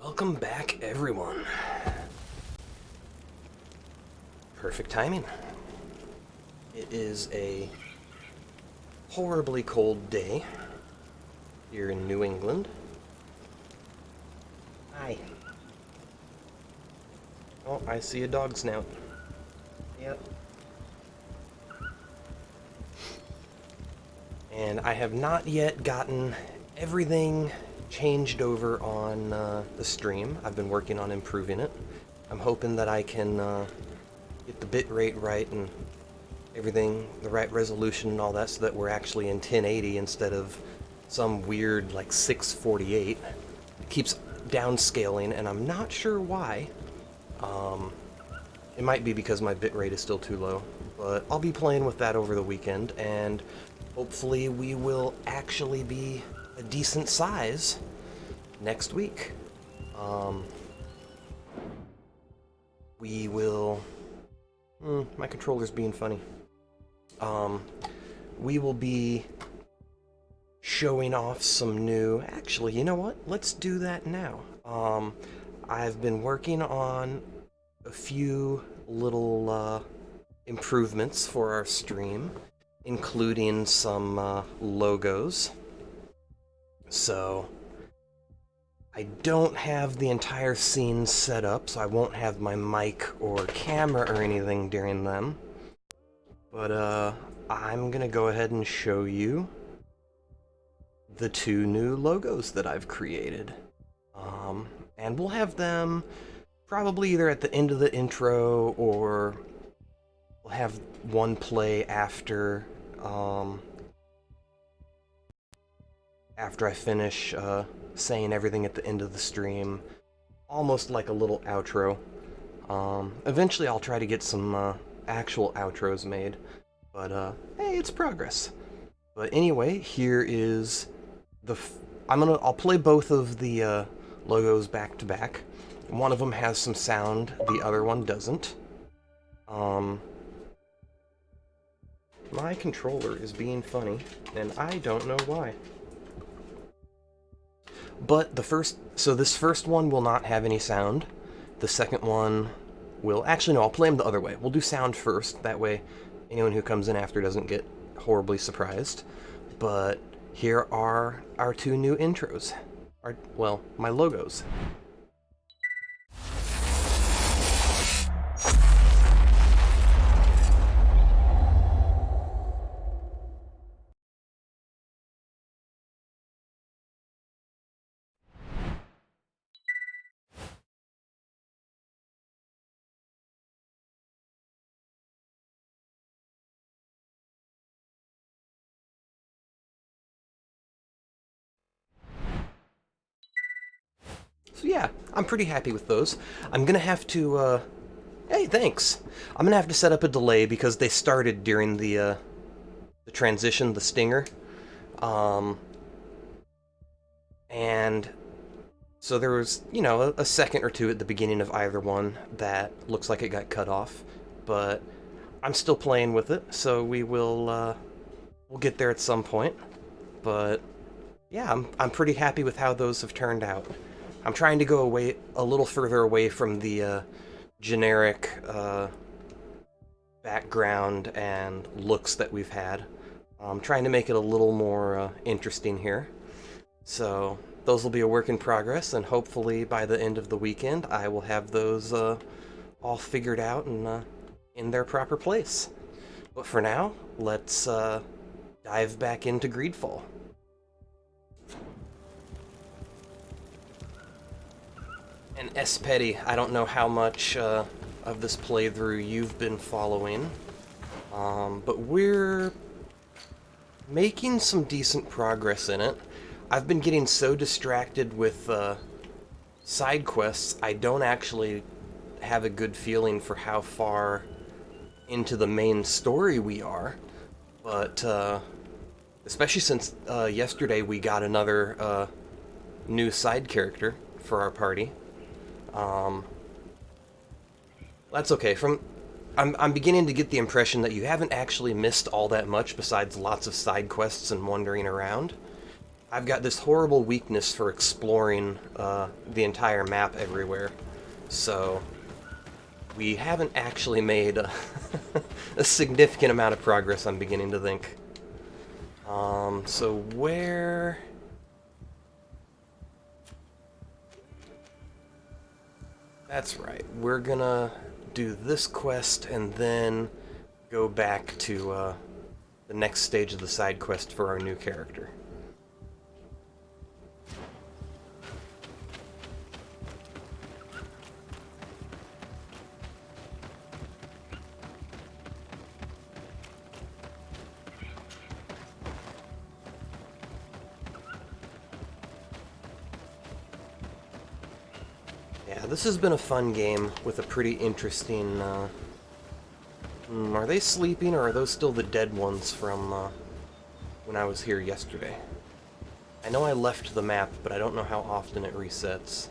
Welcome back, everyone. Perfect timing. It is a horribly cold day here in New England. Hi. Oh, I see a dog snout. Yep. And I have not yet gotten everything changed over on the stream. I've been working on improving it. I'm hoping that I can get the bit rate right and everything, the right resolution and all that, so that we're actually in 1080 instead of some weird like 648. It keeps downscaling and I'm not sure why. It might be because my bit rate is still too low, but I'll be playing with that over the weekend and hopefully we will actually be a decent size next week. We will... my controller's being funny. We will be showing off some new... Actually, you know what? Let's do that now. I've been working on a few little improvements for our stream, including some logos. So I don't have the entire scene set up, so I won't have my mic or camera or anything during them. But, I'm gonna go ahead and show you the two new logos that I've created. And we'll have them probably either at the end of the intro, or we'll have one play after, after I finish, saying everything at the end of the stream. Almost like a little outro. Eventually I'll try to get some, actual outros made. But, hey, it's progress. But anyway, here is the... I'll play both of the, logos back to back. One of them has some sound, the other one doesn't. My controller is being funny, and I don't know why. But this first one will not have any sound. The second one will... Actually, no, I'll play them the other way. We'll do sound first, that way anyone who comes in after doesn't get horribly surprised. But here are our two new intros. Well, my logos. So yeah, I'm pretty happy with those. I'm gonna have to, hey, thanks! I'm gonna have to set up a delay because they started during the transition, the stinger. And so there was, you know, a second or two at the beginning of either one that looks like it got cut off. But I'm still playing with it, so we'll get there at some point. But yeah, I'm pretty happy with how those have turned out. I'm trying to go a little further away from the generic background and looks that we've had. I'm trying to make it a little more interesting here. So those will be a work in progress, and hopefully by the end of the weekend I will have those all figured out and in their proper place. But for now, let's dive back into Greedfall. And S. Petty, I don't know how much of this playthrough you've been following, but we're making some decent progress in it. I've been getting so distracted with side quests, I don't actually have a good feeling for how far into the main story we are. But especially since yesterday we got another new side character for our party. That's okay. I'm beginning to get the impression that you haven't actually missed all that much besides lots of side quests and wandering around. I've got this horrible weakness for exploring the entire map everywhere, so we haven't actually made a, a significant amount of progress, I'm beginning to think. So where... That's right, we're gonna do this quest and then go back to the next stage of the side quest for our new character. Yeah, this has been a fun game with a pretty interesting, are they sleeping or are those still the dead ones from, when I was here yesterday? I know I left the map, but I don't know how often it resets.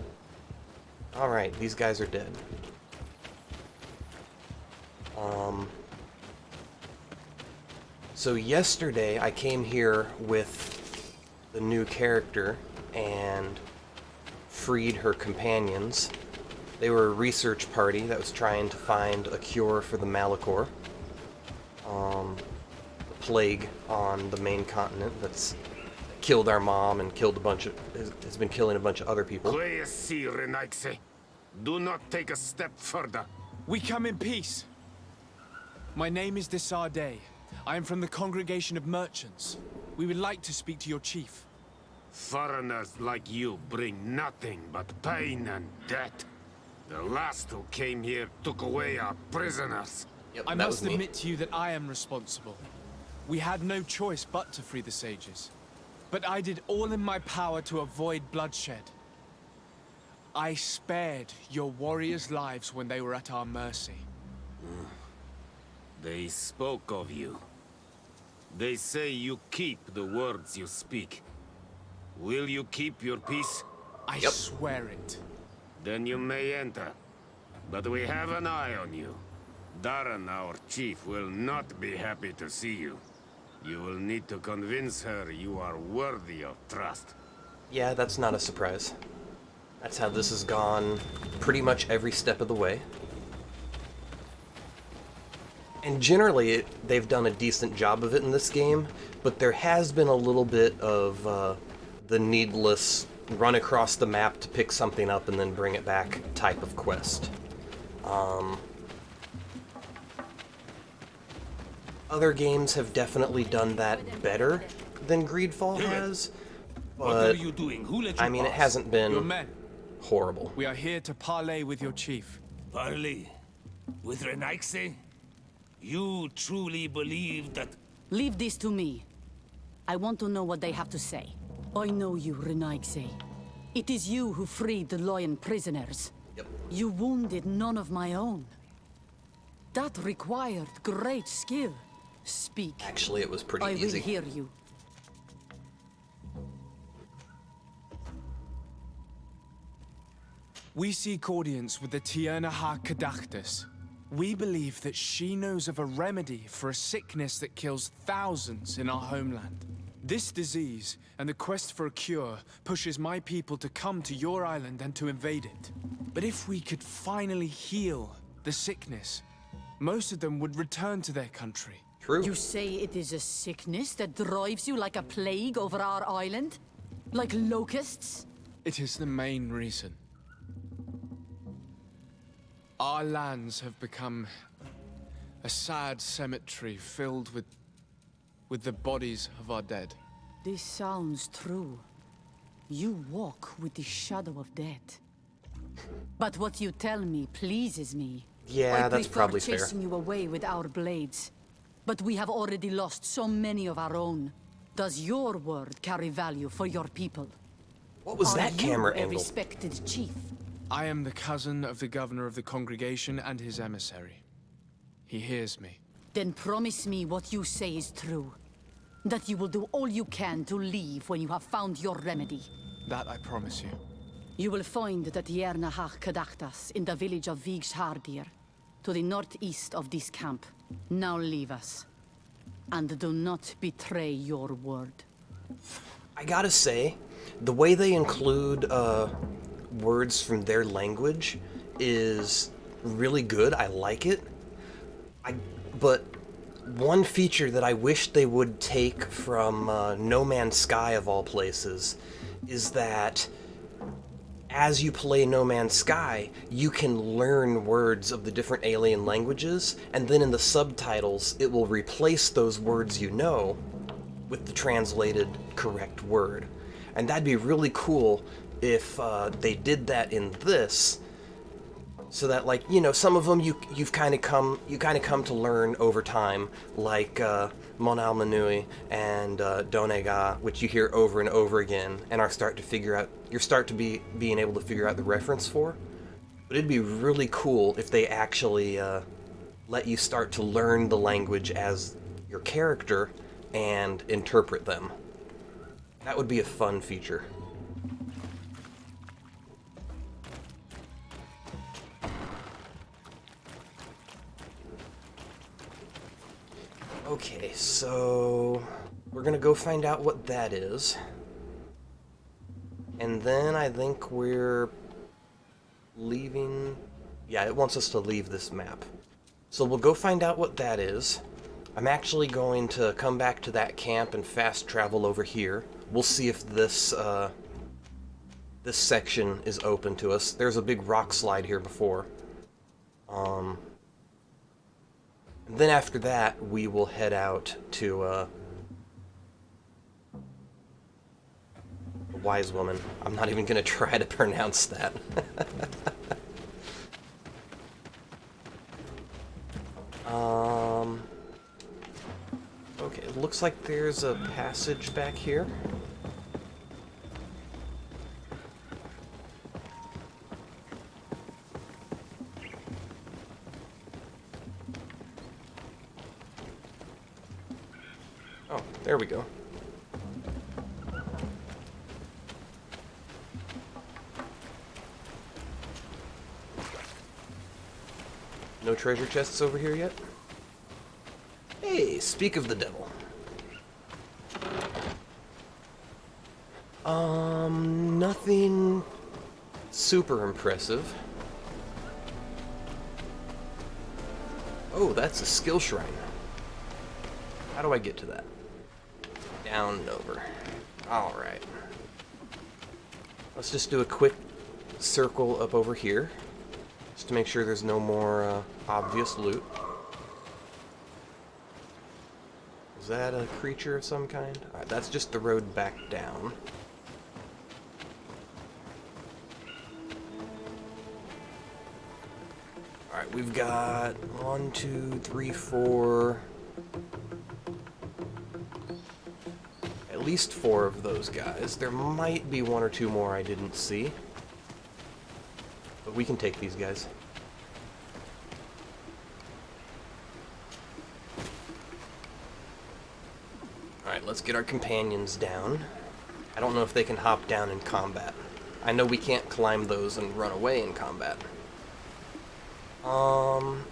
Alright, these guys are dead. So yesterday I came here with the new character and freed her companions. They were a research party that was trying to find a cure for the Malachor, the plague on the main continent that killed our mom and killed a bunch of has been killing a bunch of other people. Do not take a step further. We come in peace. My name is Desarde. I am from the Congregation of Merchants. We would like to speak to your chief. Foreigners like you bring nothing but pain and death. The last who came here took away our prisoners. Yep, I must admit to you that I am responsible. We had no choice but to free the sages. But I did all in my power to avoid bloodshed. I spared your warriors' lives when they were at our mercy. They spoke of you. They say you keep the words you speak. Will you keep your peace? I swear it. Then you may enter. But we have an eye on you. Darren, our chief, will not be happy to see you. You will need to convince her you are worthy of trust. Yeah, that's not a surprise. That's how this has gone pretty much every step of the way. And generally, they've done a decent job of it in this game, but there has been a little bit of the needless run across the map to pick something up and then bring it back type of quest. Other games have definitely done that better than Greedfall has, but what are you doing? Who let you I mean, it pass? hasn't been Your men, horrible. we are here to parley with your chief. Parley? With Renaigse? You truly believe that... Leave this to me. I want to know what they have to say. I know you, Renaigse. It is you who freed the Loyan prisoners. Yep. You wounded none of my own. That required great skill. Speak. Actually, it was pretty I easy. will hear you. We seek audience with the Tiernaha Kadachtus. We believe that she knows of a remedy for a sickness that kills thousands in our homeland. This disease and the quest for a cure pushes my people to come to your island and to invade it. But if we could finally heal the sickness, most of them would return to their country. True. You say it is a sickness that drives you like a plague over our island? Like locusts? It is the main reason. Our lands have become a sad cemetery filled with the bodies of our dead. This sounds true. You walk with the shadow of death. But what you tell me pleases me. Yeah, that's probably I prefer fair. chasing you away with our blades. But we have already lost so many of our own. Does your word carry value for your people? What was that camera Are you a angle? respected chief? I am the cousin of the governor of the congregation and his emissary. He hears me. Then promise me what you say is true. That you will do all you can to leave when you have found your remedy. That I promise you. You will find the Tiernahach Kadachtas in the village of Vigshardir, to the northeast of this camp. Now leave us. And do not betray your word. I gotta say, the way they include words from their language is really good. I like it. But one feature that I wish they would take from No Man's Sky of all places is that as you play No Man's Sky, you can learn words of the different alien languages, and then in the subtitles, it will replace those words you know with the translated correct word. And that'd be really cool if they did that in this, so that, like, you know, some of them you kind of come to learn over time, like Mon Almanui and Donega, which you hear over and over again, and being able to figure out the reference for. But it'd be really cool if they actually let you start to learn the language as your character and interpret them. That would be a fun feature. Okay, so we're gonna go find out what that is. And then I think we're leaving... Yeah, it wants us to leave this map. So we'll go find out what that is. I'm actually going to come back to that camp and fast travel over here. We'll see if this this section is open to us. There's a big rock slide here before. And then after that, we will head out to the Wise Woman. I'm not even going to try to pronounce that. Okay, it looks like there's a passage back here. Oh, there we go. No treasure chests over here yet? Hey, speak of the devil. Nothing super impressive. Oh, that's a skill shrine. How do I get to that? Down and over. Alright. Let's just do a quick circle up over here, just to make sure there's no more obvious loot. Is that a creature of some kind? Alright, that's just the road back down. Alright, we've got 1, 2, 3, 4... at least 4 of those guys. There might be 1 or 2 more I didn't see. But we can take these guys. Alright, let's get our companions down. I don't know if they can hop down in combat. I know we can't climb those and run away in combat. I'm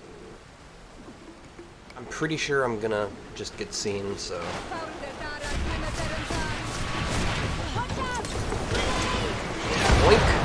pretty sure I'm gonna just get seen, so... Boink!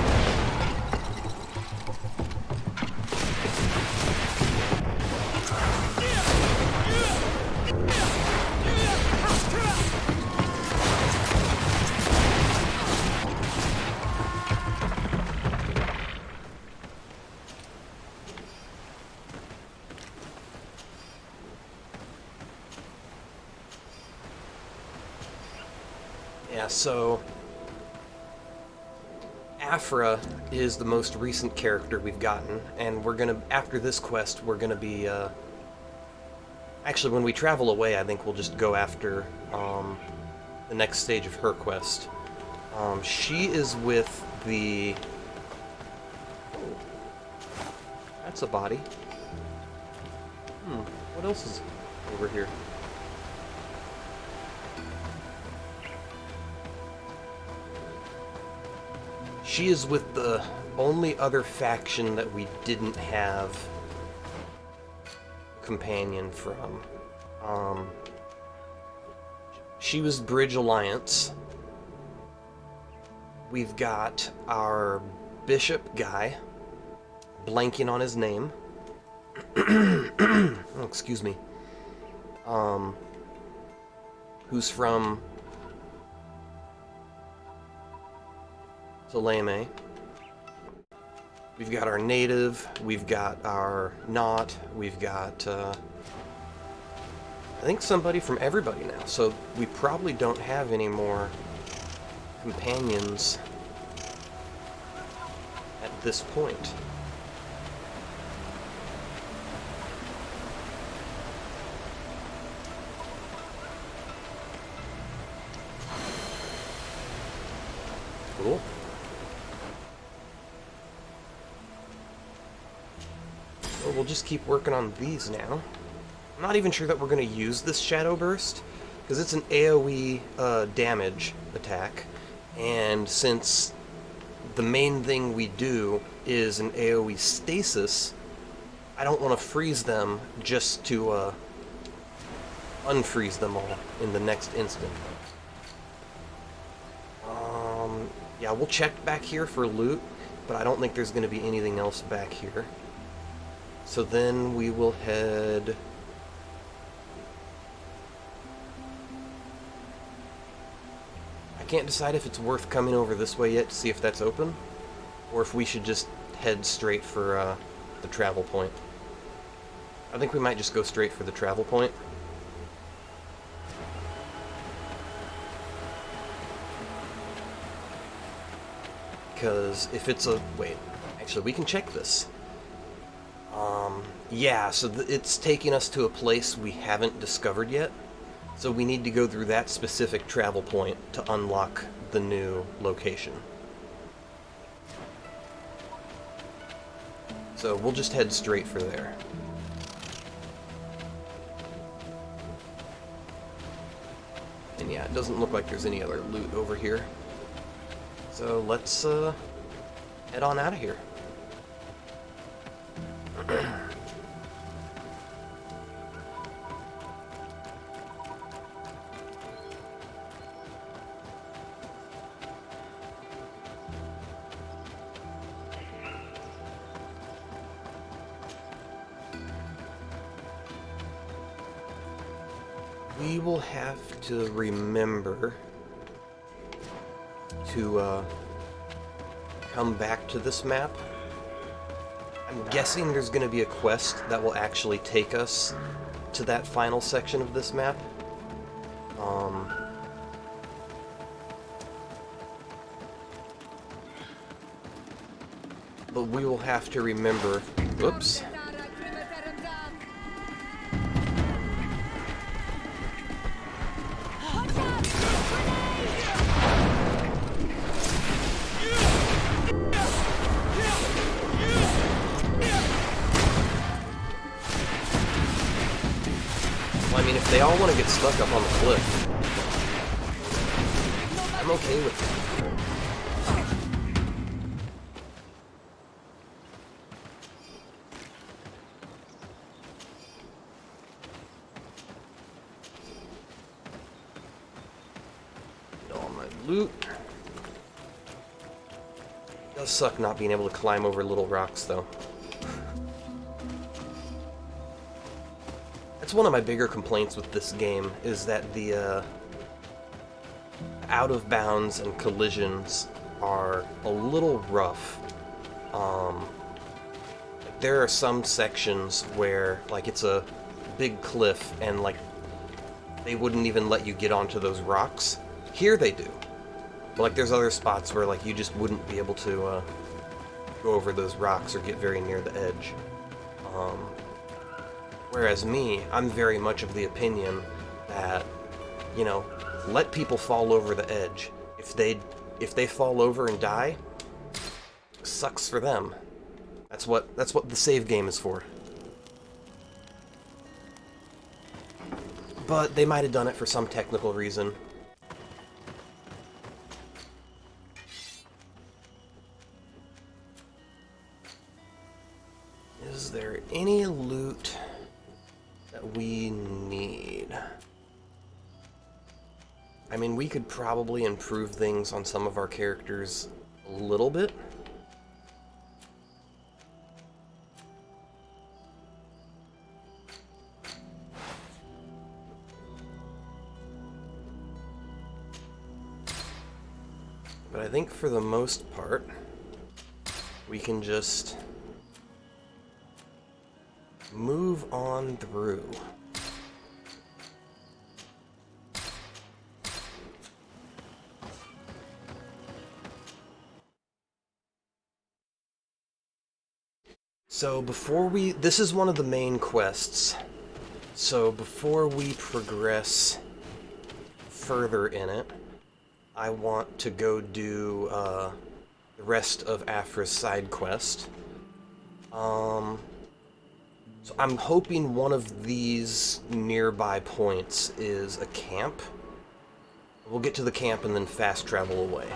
Yeah, so Afra is the most recent character we've gotten, and we're gonna, after this quest, we're gonna be, actually, when we travel away, I think we'll just go after, the next stage of her quest. She is with the... Oh, that's a body. What else is over here? She is with the only other faction that we didn't have a companion from. She was Bridge Alliance. We've got our bishop guy, blanking on his name. Oh, excuse me. Who's from Saleme. We've got our native, we've got our not, we've got, I think somebody from everybody now, so we probably don't have any more companions at this point. Cool. We'll just keep working on these now. I'm not even sure that we're going to use this Shadow Burst, because it's an AoE damage attack, and since the main thing we do is an AoE stasis, I don't want to freeze them just to unfreeze them all in the next instant. Yeah, we'll check back here for loot, but I don't think there's going to be anything else back here. So then we will head can't decide if it's worth coming over this way yet to see if that's open, or if we should just head straight for the travel point. I think we might just go straight for the travel point. Because if it's a... wait, actually we can check this. Yeah, so it's taking us to a place we haven't discovered yet. So we need to go through that specific travel point to unlock the new location. So we'll just head straight for there. And yeah, it doesn't look like there's any other loot over here. So let's head on out of here. We will have to remember to come back to this map. I'm guessing there's going to be a quest that will actually take us to that final section of this map. But we will have to remember... Whoops. Well, I mean, if they all want to get stuck up on the cliff, I'm okay with it. Get all my loot. It does suck not being able to climb over little rocks, though. That's one of my bigger complaints with this game, is that the out of bounds and collisions are a little rough. There are some sections where, like, it's a big cliff and, like, they wouldn't even let you get onto those rocks. Here they do. But, like, there's other spots where, like, you just wouldn't be able to go over those rocks or get very near the edge. Whereas me, I'm very much of the opinion that, you know, let people fall over the edge. If they fall over and die, sucks for them. That's what the save game is for. But they might have done it for some technical reason. Is there any loot that we need? I mean, we could probably improve things on some of our characters a little bit. But I think for the most part, we can just move on through. So this is one of the main quests. So before we progress further in it, I want to go do the rest of Afra's side quest. So I'm hoping one of these nearby points is a camp. We'll get to the camp and then fast travel away.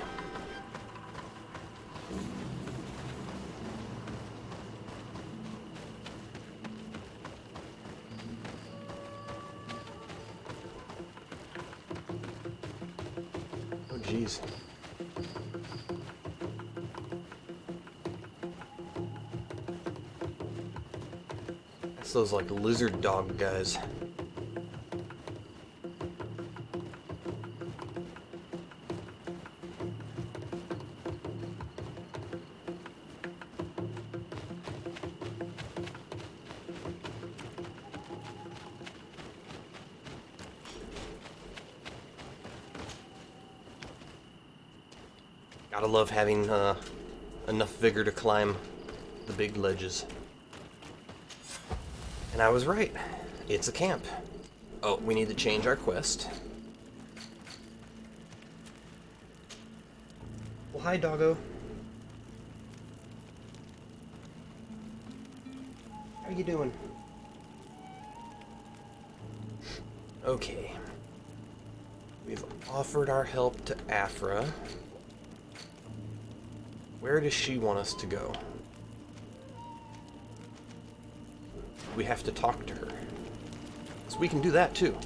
Oh, jeez. That's those, like, lizard dog guys. Gotta love having enough vigor to climb the big ledges. And I was right. It's a camp. Oh, we need to change our quest. Well, hi, doggo. How you doing? Okay. We've offered our help to Afra. Where does she want us to go? We have to talk to her. So we can do that too.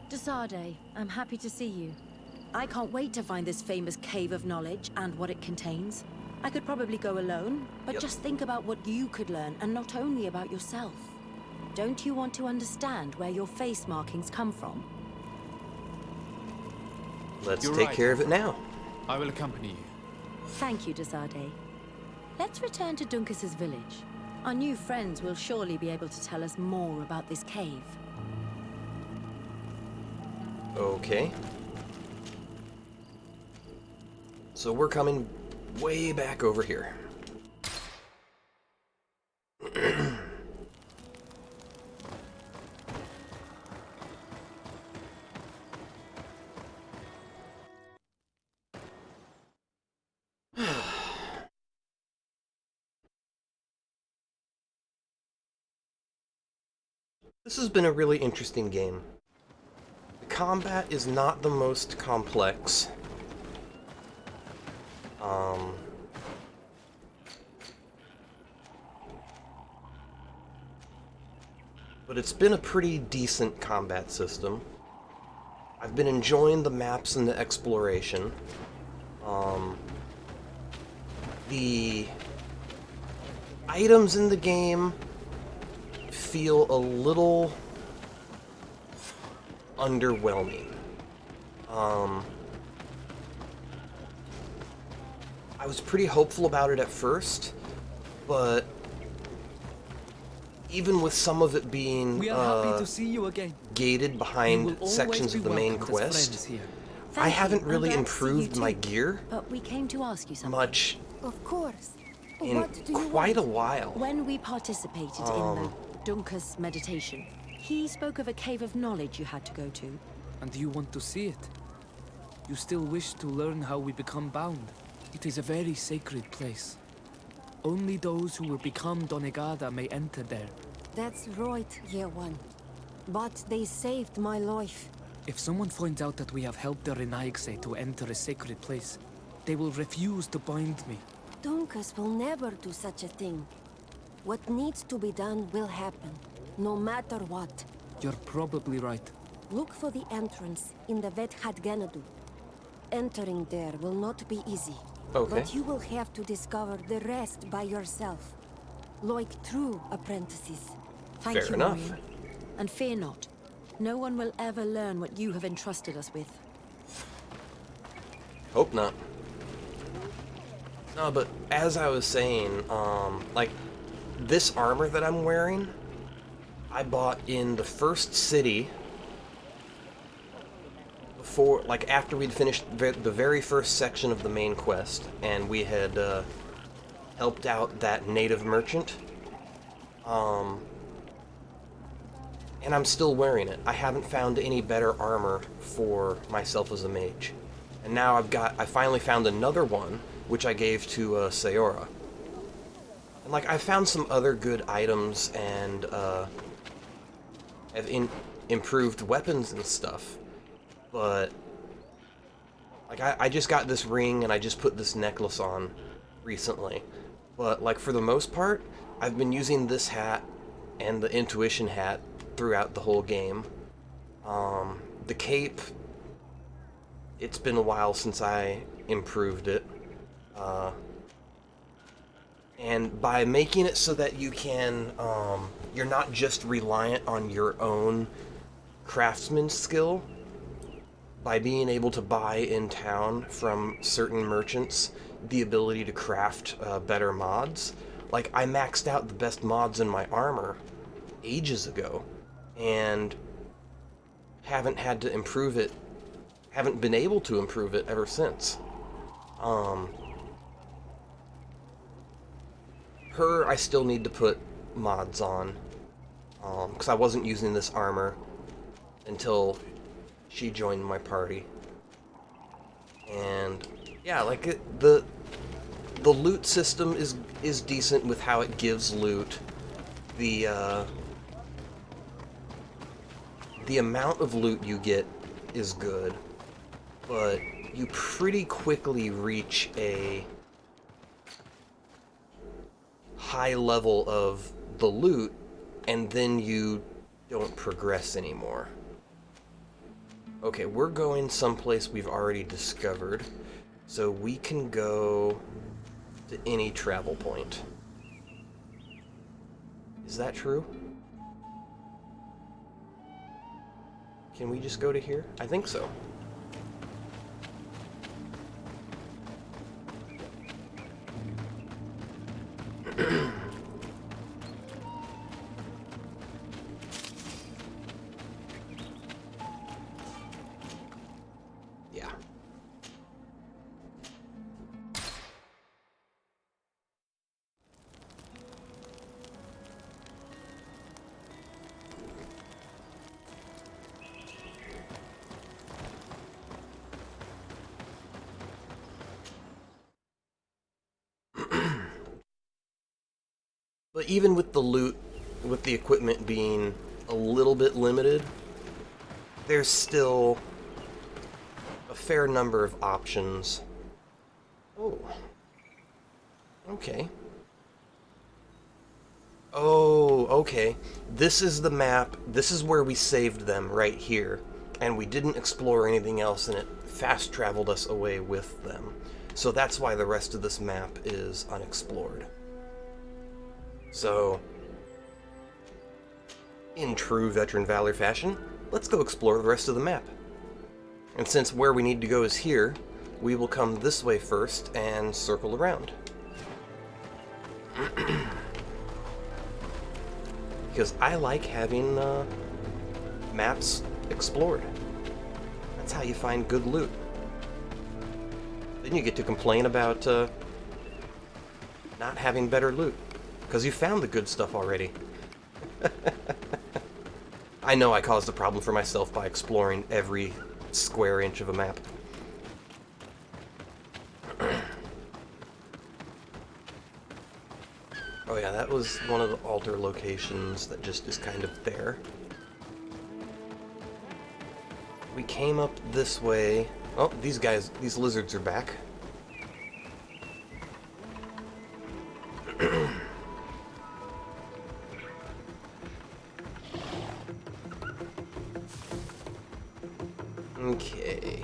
Desade, I'm happy to see you. I can't wait to find this famous cave of knowledge and what it contains. I could probably go alone, but just think about what you could learn, and not only about yourself. Don't you want to understand where your face markings come from? Let's You're take right, care of it now. I will accompany you. Thank you, Desade. Let's return to Duncas's village. Our new friends will surely be able to tell us more about this cave. Okay. So we're coming way back over here. This has been a really interesting game. The combat is not the most complex. But it's been a pretty decent combat system. I've been enjoying the maps and the exploration. The items in the game feel a little underwhelming. I was pretty hopeful about it at first, but even with some of it being We are happy to see you again. gated You behind will always sections be of the main welcomed as friends quest, here. I Thank you. haven't I'm really glad to see you improved my too. gear But we came to ask you something. much Of course. in What do you quite a want? while. When we participated in the Duncas meditation, he spoke of a cave of knowledge you had to go to. And you want to see it? You still wish to learn how we become bound? It is a very sacred place. Only those who will become Donegada may enter there. That's right, Year One. But they saved my life. If someone finds out that we have helped the Renaigse to enter a sacred place, they will refuse to bind me. Duncas will never do such a thing. What needs to be done will happen, no matter what. You're probably right. Look for the entrance in the Vethadgenadu. Entering there will not be easy. Okay. But you will have to discover the rest by yourself. Like true apprentices. Thank Fair you, enough. Maureen. And fear not. No one will ever learn what you have entrusted us with. Hope not. No, but as I was saying, like, this armor that I'm wearing, I bought in the first city before, like, after we'd finished the very first section of the main quest, and we had helped out that native merchant. And I'm still wearing it. I haven't found any better armor for myself as a mage. And now I finally found another one, which I gave to Sayora. And like, I found some other good items and have improved weapons and stuff. But like, I just got this ring and I just put this necklace on recently. But like, for the most part, I've been using this hat and the intuition hat throughout the whole game. The cape, it's been a while since I improved it. And by making it so that you can, you're not just reliant on your own craftsman skill, by being able to buy in town from certain merchants the ability to craft better mods. Like, I maxed out the best mods in my armor ages ago, and haven't had to improve it, haven't been able to improve it ever since. Her, I still need to put mods on, because I wasn't using this armor until she joined my party. And yeah, like the loot system is decent with how it gives loot. The amount of loot you get is good, but you pretty quickly reach a high level of the loot, and then you don't progress anymore. Okay, we're going someplace we've already discovered, so we can go to any travel point. Is that true? Can we just go to here? I think so. Yeah. But even with the loot, with the equipment being a little bit limited, there's still a fair number of options. Oh. Okay. Oh, okay. This is the map. This is where we saved them, right here. And we didn't explore anything else, and it fast-traveled us away with them. So that's why the rest of this map is unexplored. So, in true Veteran Valor fashion, let's go explore the rest of the map. And since where we need to go is here, we will come this way first and circle around. Because I like having maps explored. That's how you find good loot. Then you get to complain about not having better loot. Because you found the good stuff already. I know I caused a problem for myself by exploring every square inch of a map. Oh yeah, that was one of the altar locations that just is kind of there. We came up this way. Oh, these lizards are back. Okay.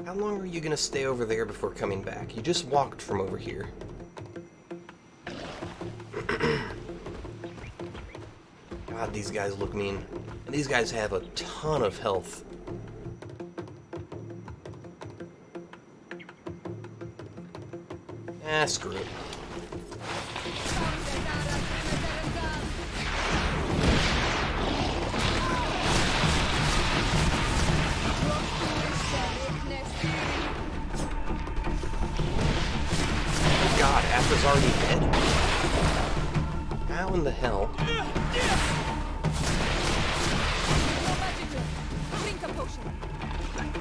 How long are you gonna stay over there before coming back? You just walked from over here. God, these guys look mean. And these guys have a ton of health. Ah, screw it. God, Afra's already dead? How in the hell?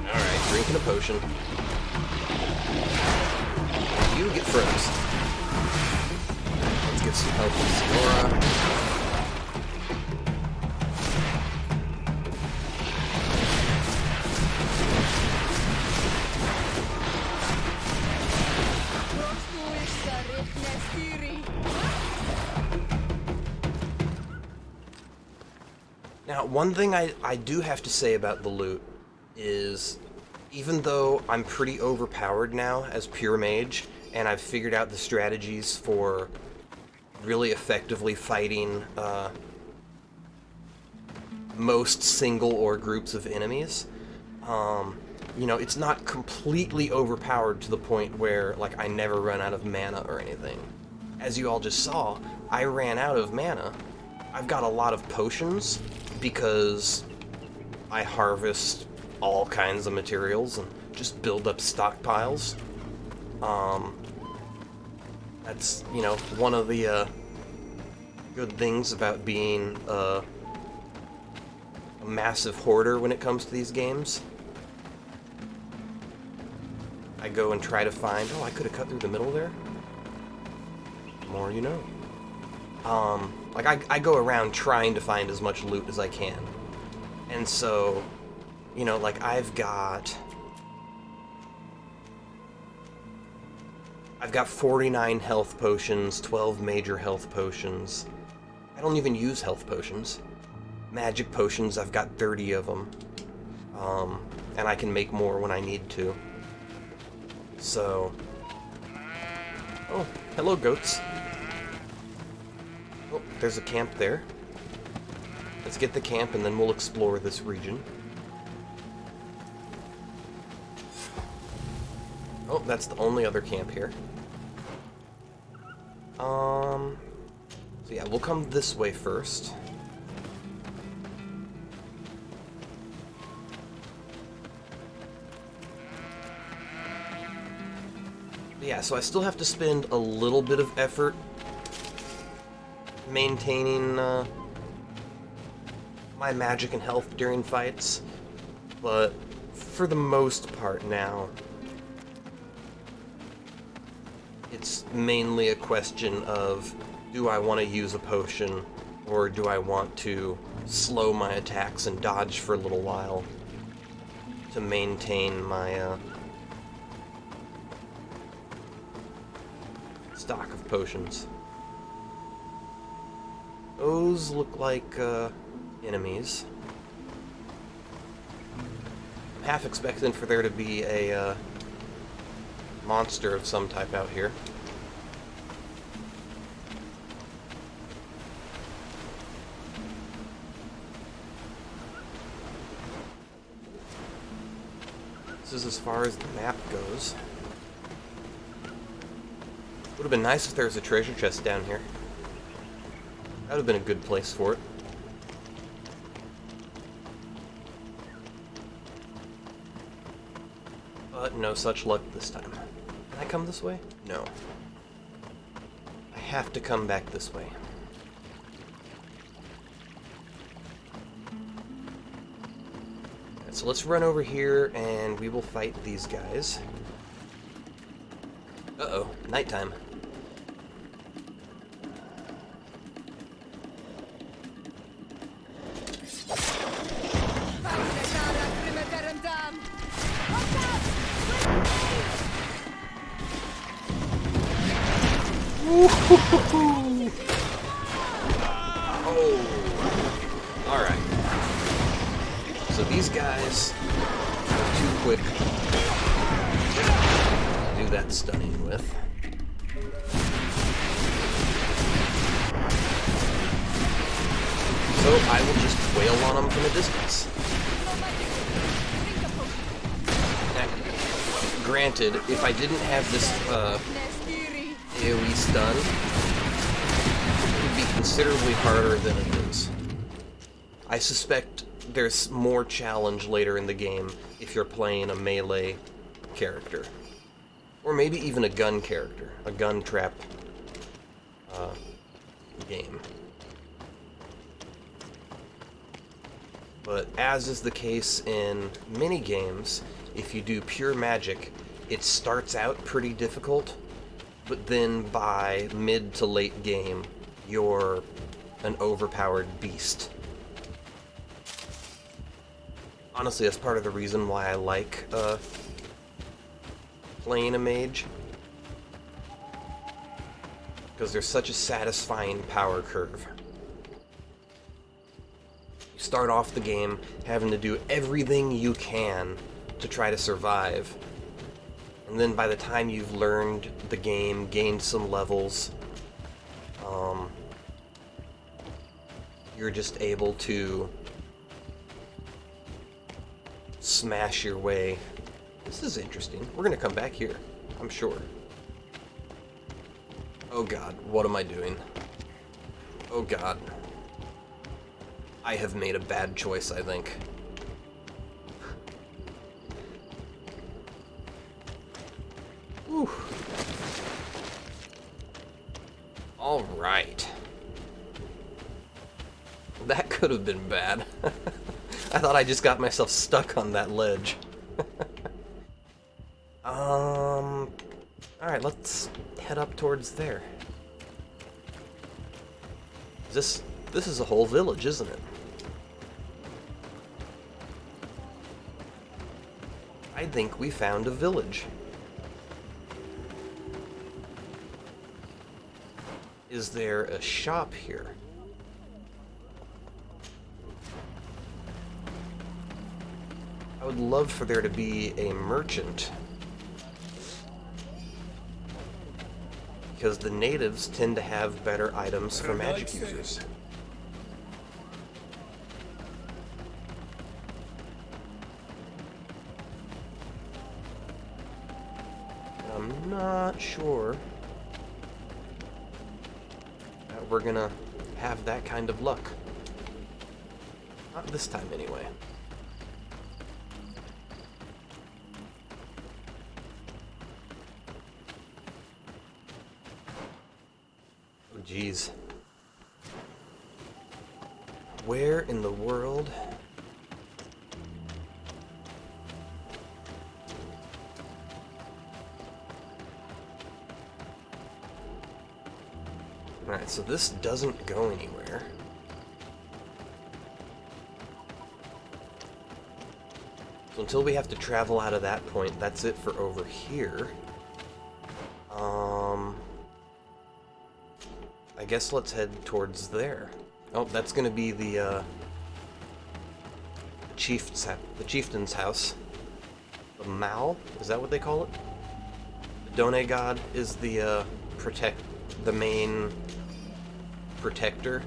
Alright, drinking a potion. You get froze. Let's get some help with Sonora. Now, one thing I do have to say about the loot is, even though I'm pretty overpowered now as pure mage, and I've figured out the strategies for really effectively fighting most single or groups of enemies, you know, it's not completely overpowered to the point where, like, I never run out of mana or anything. As you all just saw, I ran out of mana. I've got a lot of potions because I harvest all kinds of materials and just build up stockpiles. That's, you know, one of the good things about being a massive hoarder when it comes to these games. I go and try to find... Oh, I could have cut through the middle there. The more you know. Like, I go around trying to find as much loot as I can. And so, you know, like, I've got 49 health potions, 12 major health potions. I don't even use health potions. Magic potions, I've got 30 of them. And I can make more when I need to. So... Oh, hello, goats. Oh, there's a camp there. Let's get the camp and then we'll explore this region. Oh, that's the only other camp here. So yeah, we'll come this way first. Yeah, so I still have to spend a little bit of effort maintaining my magic and health during fights, but for the most part now, it's mainly a question of, do I want to use a potion, or do I want to slow my attacks and dodge for a little while to maintain my stock of potions. Those look like enemies. I'm half expecting for there to be a monster of some type out here. This is as far as the map goes. Would have been nice if there was a treasure chest down here. That would have been a good place for it. But no such luck this time. Can I come this way? No. I have to come back this way. Alright, so let's run over here and we will fight these guys. Uh-oh, nighttime. Oh. Alright. So these guys are too quick to do that stunning with. So I will just wail on them from a distance. Now, granted, if I didn't have this AoE stun, it would be considerably harder than it is. I suspect there's more challenge later in the game if you're playing a melee character. Or maybe even a gun character, a gun trap game. But as is the case in many games, if you do pure magic, it starts out pretty difficult, but then by mid to late game, you're an overpowered beast. Honestly, that's part of the reason why I like playing a mage. Because there's such a satisfying power curve. You start off the game having to do everything you can to try to survive. And then by the time you've learned the game, gained some levels, you're just able to smash your way. This is interesting. We're gonna come back here, I'm sure. Oh god, what am I doing? Oh god. I have made a bad choice, I think. Whew. All right. That could have been bad. I thought I just got myself stuck on that ledge. Alright, let's head up towards there. This is a whole village, isn't it? I think we found a village. Is there a shop here? I would love for there to be a merchant. Because the natives tend to have better items for magic users. I'm not sure that we're gonna have that kind of luck. Not this time, anyway. Oh, jeez. Where in the world? Alright, so this doesn't go anywhere. So until we have to travel out of that point, that's it for over here. I guess let's head towards there. Oh, that's gonna be the chieftain's house. The Mal? Is that what they call it? The Done God is the main protector,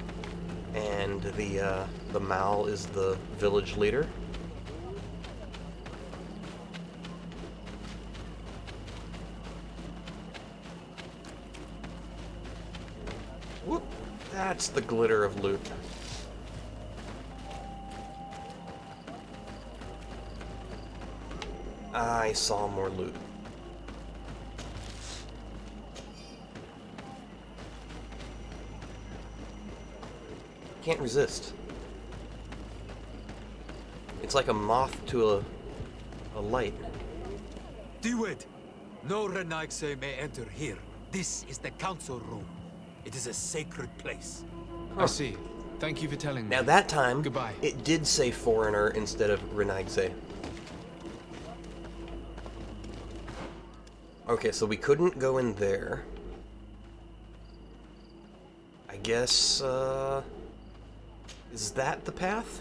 and the Mal is the village leader. Whoop! That's the glitter of loot. I saw more loot. Can't resist. It's like a moth to a light. Dewed! No Renaigse may enter here. This is the council room. It is a sacred place. I see. Thank you for telling me. Now that time, Goodbye. it did say foreigner instead of Renaigse. Okay, so we couldn't go in there. I guess, is that the path?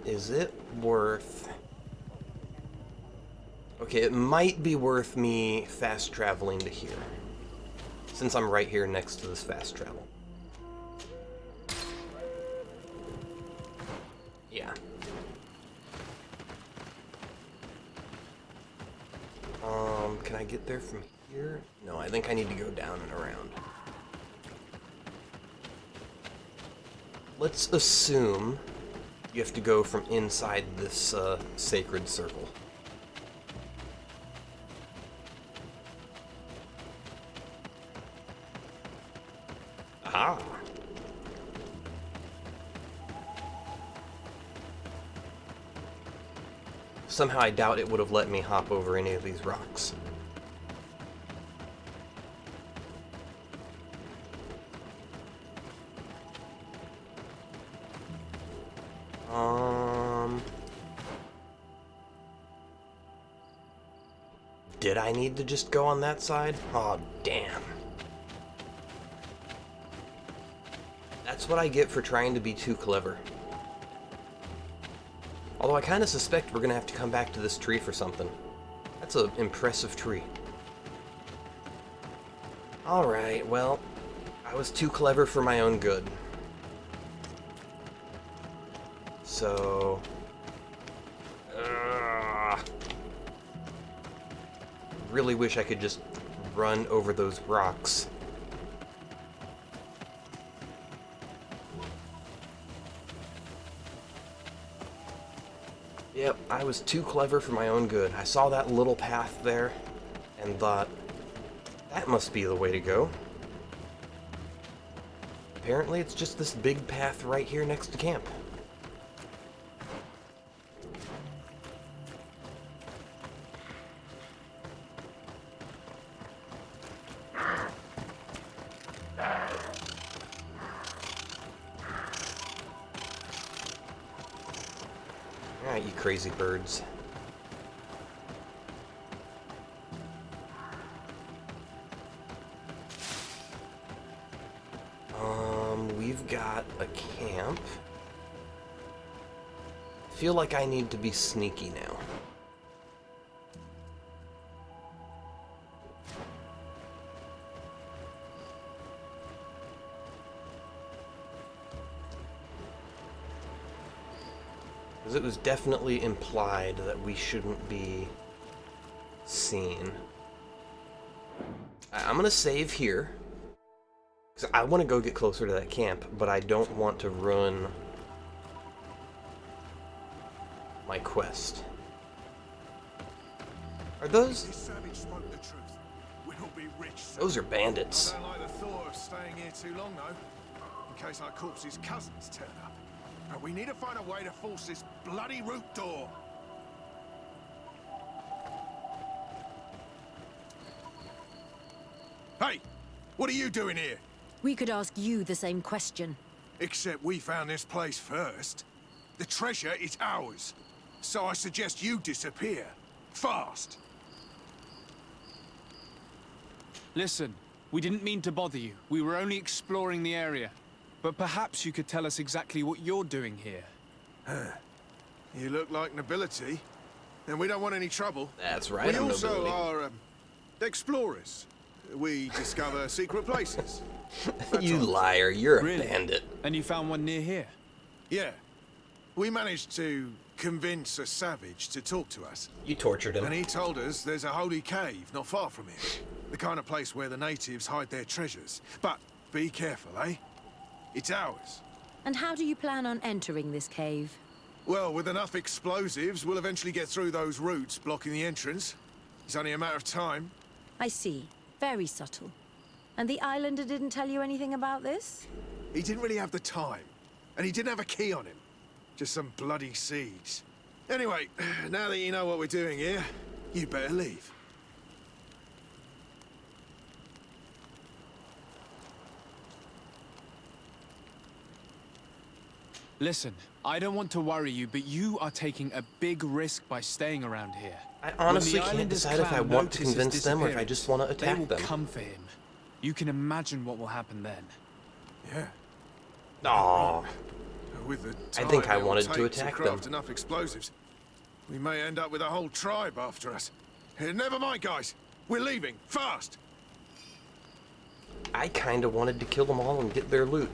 Is it worth... Okay, it might be worth me fast traveling to here, since I'm right here next to this fast travel. Yeah. Can I get there from here? No, I think I need to go down and around. Let's assume you have to go from inside this sacred circle. Ah. Somehow I doubt it would have let me hop over any of these rocks. Did I need to just go on that side? Oh, damn. That's what I get for trying to be too clever. Although I kind of suspect we're going to have to come back to this tree for something. That's an impressive tree. Alright, well, I was too clever for my own good. So... really wish I could just run over those rocks. Yep, I was too clever for my own good. I saw that little path there and thought, that must be the way to go. Apparently it's just this big path right here next to camp. Ah, you crazy birds. We've got a camp. I feel like I need to be sneaky now. Because it was definitely implied that we shouldn't be seen. I'm gonna save here. Because I want to go get closer to that camp, but I don't want to ruin my quest. Are those? This savage spoke the truth. We'll be rich soon. Those are bandits. I don't like the thought of staying here too long, though, in case our corpse's cousins turn up. But we need to find a way to force this bloody root door. Hey, what are you doing here? We could ask you the same question. Except we found this place first. The treasure is ours. So I suggest you disappear. Fast. Listen, we didn't mean to bother you. We were only exploring the area. But perhaps you could tell us exactly what you're doing here. You look like nobility, and we don't want any trouble. That's right, We I'm also nobility. are explorers. We discover secret places. That's You all. liar, you're a Really? bandit. And you found one near here? Yeah. We managed to convince a savage to talk to us. You tortured him. And he told us there's a holy cave not far from here. The kind of place where the natives hide their treasures. But be careful, eh? It's ours. And how do you plan on entering this cave? Well, with enough explosives, we'll eventually get through those roots blocking the entrance. It's only a matter of time. I see. Very subtle. And the islander didn't tell you anything about this? He didn't really have the time. And he didn't have a key on him. Just some bloody seeds. Anyway, now that you know what we're doing here, you better leave. Listen, I don't want to worry you, but you are taking a big risk by staying around here. I honestly When the can't Islanders decide if I clan want to notices convince them or if I disappearance, just want to they attack will them. come for him. You can imagine what will happen then. Yeah. Aww. With the I think time I it will wanted to take attack them. craft enough explosives, we may end up with a whole tribe after us. Never mind, guys. We're leaving. Fast! I kinda wanted to kill them all and get their loot.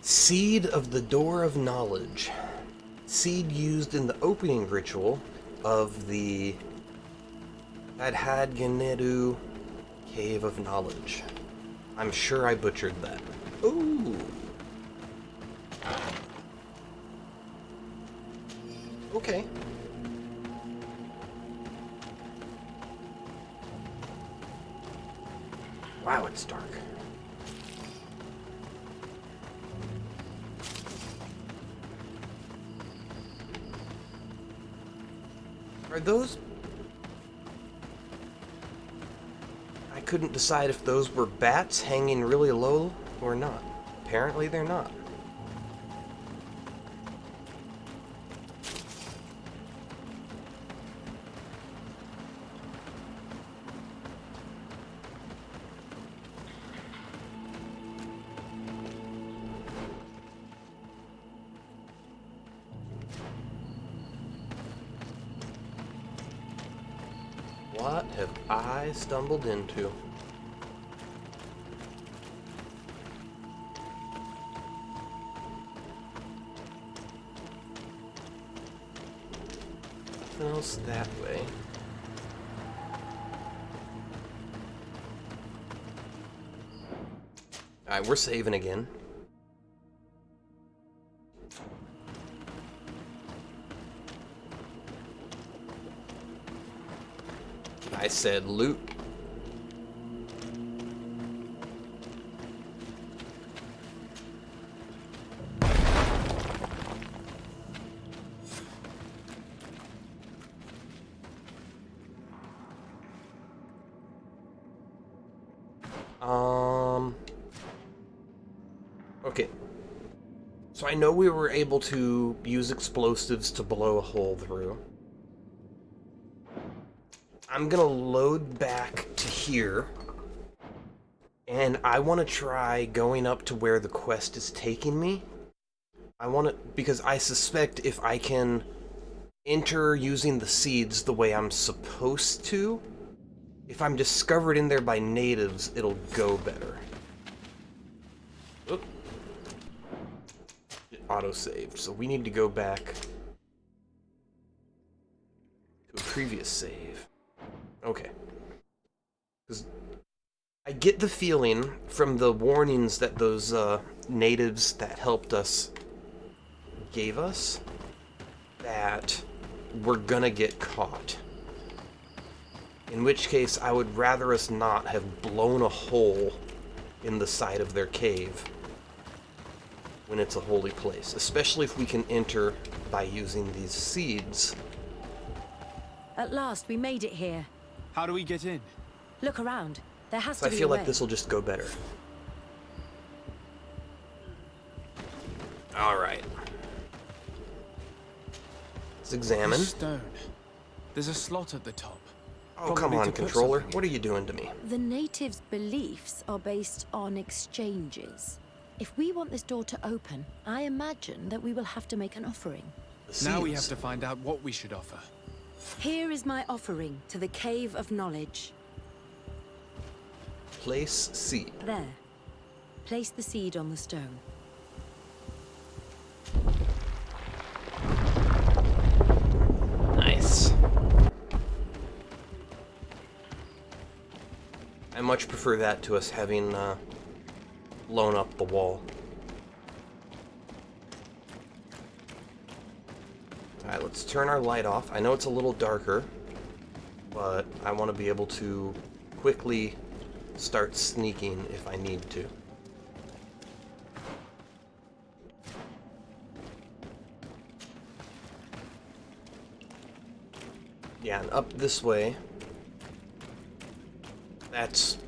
Seed of the Door of Knowledge. Seed used in the opening ritual of the Adhadganedu Cave of Knowledge. I'm sure I butchered that. Ooh. Okay. Wow, it's dark. Are those... I couldn't decide if those were bats hanging really low or not. Apparently they're not. What have I stumbled into? Nothing else that way. Alright, we're saving again. I said loot. Okay. So I know we were able to use explosives to blow a hole through. I'm gonna load back to here. And I want to try going up to where the quest is taking me. I want to, because I suspect if I can enter using the seeds the way I'm supposed to, if I'm discovered in there by natives, it'll go better. Oop. It auto-saved, so we need to go back to a previous save. Okay. Because I get the feeling from the warnings that those natives that helped us gave us that we're gonna get caught. In which case, I would rather us not have blown a hole in the side of their cave when it's a holy place, especially if we can enter by using these seeds. At last, we made it here. How do we get in? Look around. There has So to I be feel a way. like this will just go better. Alright. Let's examine. Stone. There's a slot at the top. Oh, come Probably on, to put controller. something What are you doing to me? The natives' beliefs are based on exchanges. If we want this door to open, I imagine that we will have to make an offering. Now we have Seeds. to find out what we should offer. Here is my offering to the Cave of Knowledge. Place seed. There. Place the seed on the stone. Nice. I much prefer that to us having blown up the wall. Alright, let's turn our light off. I know it's a little darker, but I want to be able to quickly start sneaking if I need to. Yeah, and up this way, that's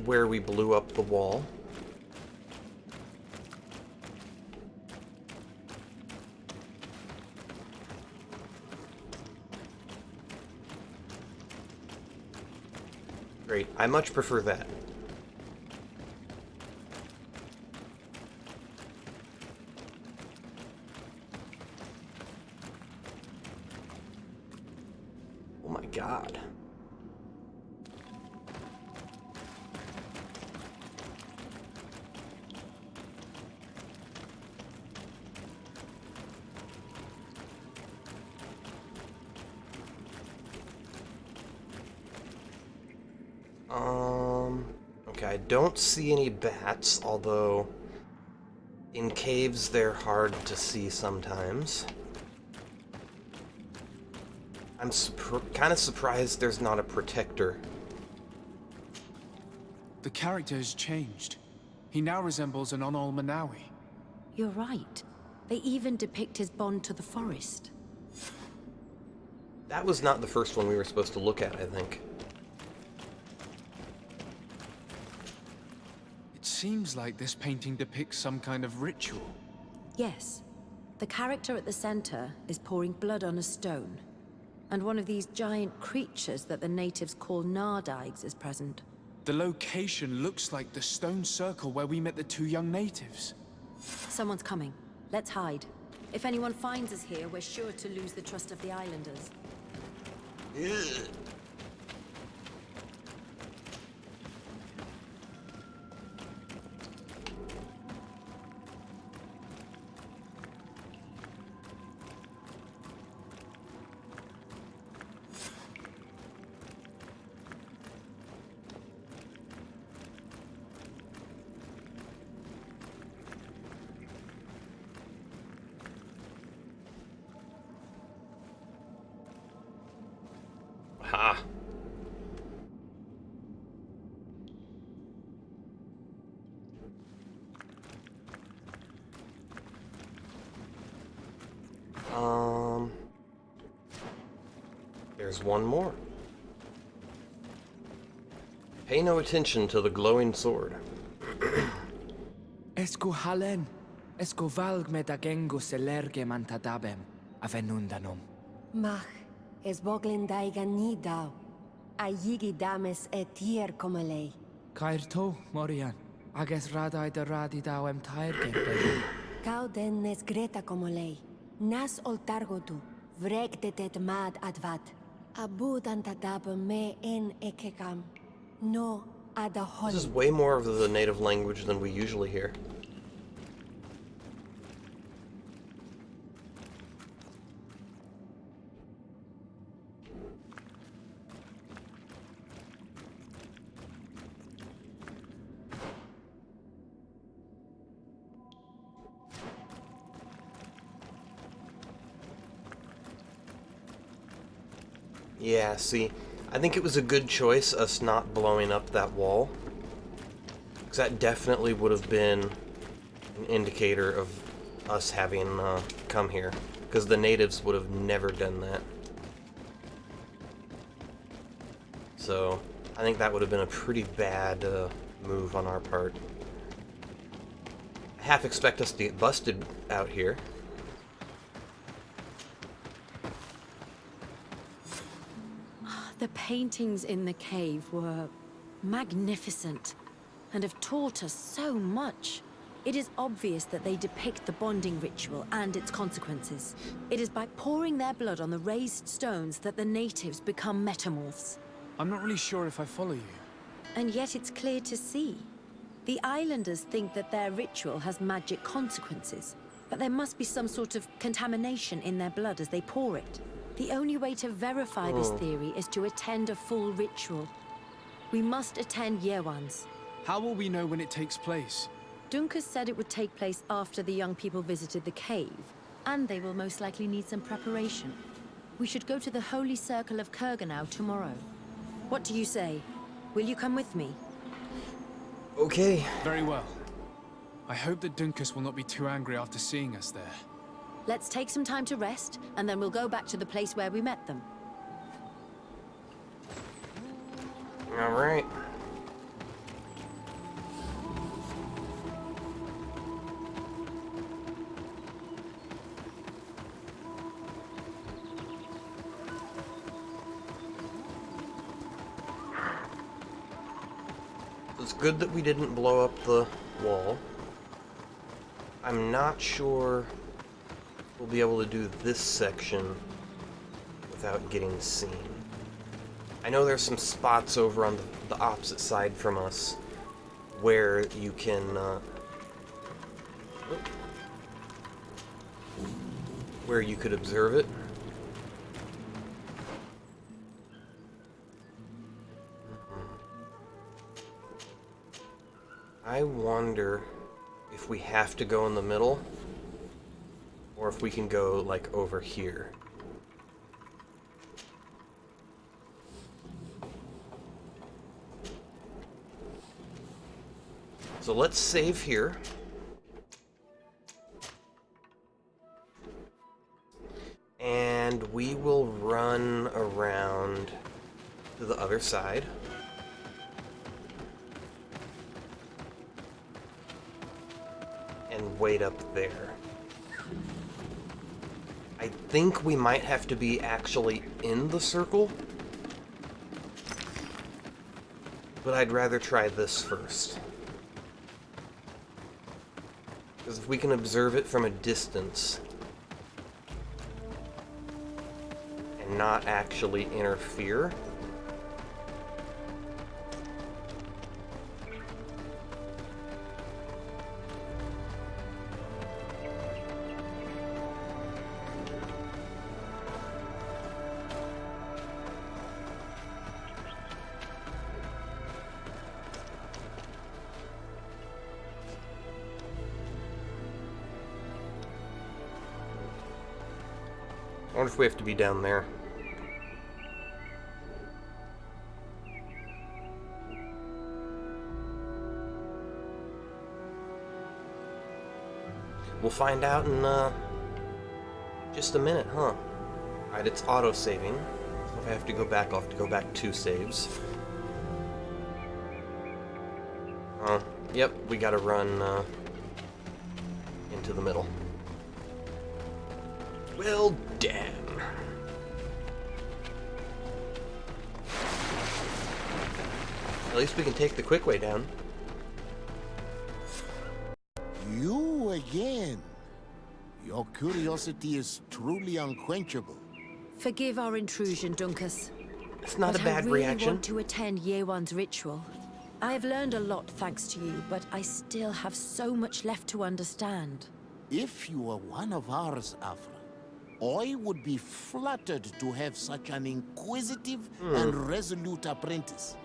where we blew up the wall. Great, I much prefer that. Oh my god. Okay, I don't see any bats, although in caves they're hard to see sometimes. I'm kind of surprised there's not a protector. The character has changed. He now resembles an Onol Manawi. You're right. They even depict his bond to the forest. That was not the first one we were supposed to look at, I think. It seems like this painting depicts some kind of ritual. Yes. The character at the center is pouring blood on a stone. And one of these giant creatures that the natives call Nardigs is present. The location looks like the stone circle where we met the two young natives. Someone's coming. Let's hide. If anyone finds us here, we're sure to lose the trust of the islanders. Ugh. There's one more. Pay no attention to the glowing sword. Esco halen, esco valg me da gengo selerge mantadabem, avenundanum. Mach, es boglin daigan ni dau. A yigi dames etier como lei. Cair to, Morian. Ages radai da radi dawem tairge, begu. Cau den nes greta como lei. Nas oltargo tu, vregtetet mad advat. Abud antadabem me en ekekam. No ada This is holi. way more of the native language than we usually hear. Yeah, see, I think it was a good choice, us not blowing up that wall. Because that definitely would have been an indicator of us having come here. Because the natives would have never done that. So, I think that would have been a pretty bad move on our part. I half expect us to get busted out here. The paintings in the cave were magnificent and have taught us so much. It is obvious that they depict the bonding ritual and its consequences. It is by pouring their blood on the raised stones that the natives become metamorphs. I'm not really sure if I follow you. And yet it's clear to see. The islanders think that their ritual has magic consequences, but there must be some sort of contamination in their blood as they pour it. The only way to verify this theory is to attend a full ritual. We must attend Yewan's. How will we know when it takes place? Dunkus said it would take place after the young people visited the cave, and they will most likely need some preparation. We should go to the Holy Circle of Kurganau tomorrow. What do you say? Will you come with me? Okay. Very well. I hope that Dunkus will not be too angry after seeing us there. Let's take some time to rest, and then we'll go back to the place where we met them. Alright. It's good that we didn't blow up the wall. I'm not sure we'll be able to do this section without getting seen. I know there's some spots over on the opposite side from us where you can where you could observe it. I wonder if we have to go in the middle or if we can go like over here. So let's save here. And we will run around to the other side. And wait up there. I think we might have to be actually in the circle. But I'd rather try this first. Because if we can observe it from a distance and not actually interfere, I wonder if we have to be down there. We'll find out in just a minute, huh? Alright, it's auto-saving. So if If I have to go back, I'll have to go back 2 saves. Yep, we gotta run into the middle. Well, damn. At least we can take the quick way down. You again. Your curiosity is truly unquenchable. Forgive our intrusion, Dunkus. It's not but a bad I really reaction. want to attend Yewan's ritual. I have learned a lot thanks to you, but I still have so much left to understand. If you were one of ours, Afra, I would be flattered to have such an inquisitive and resolute apprentice.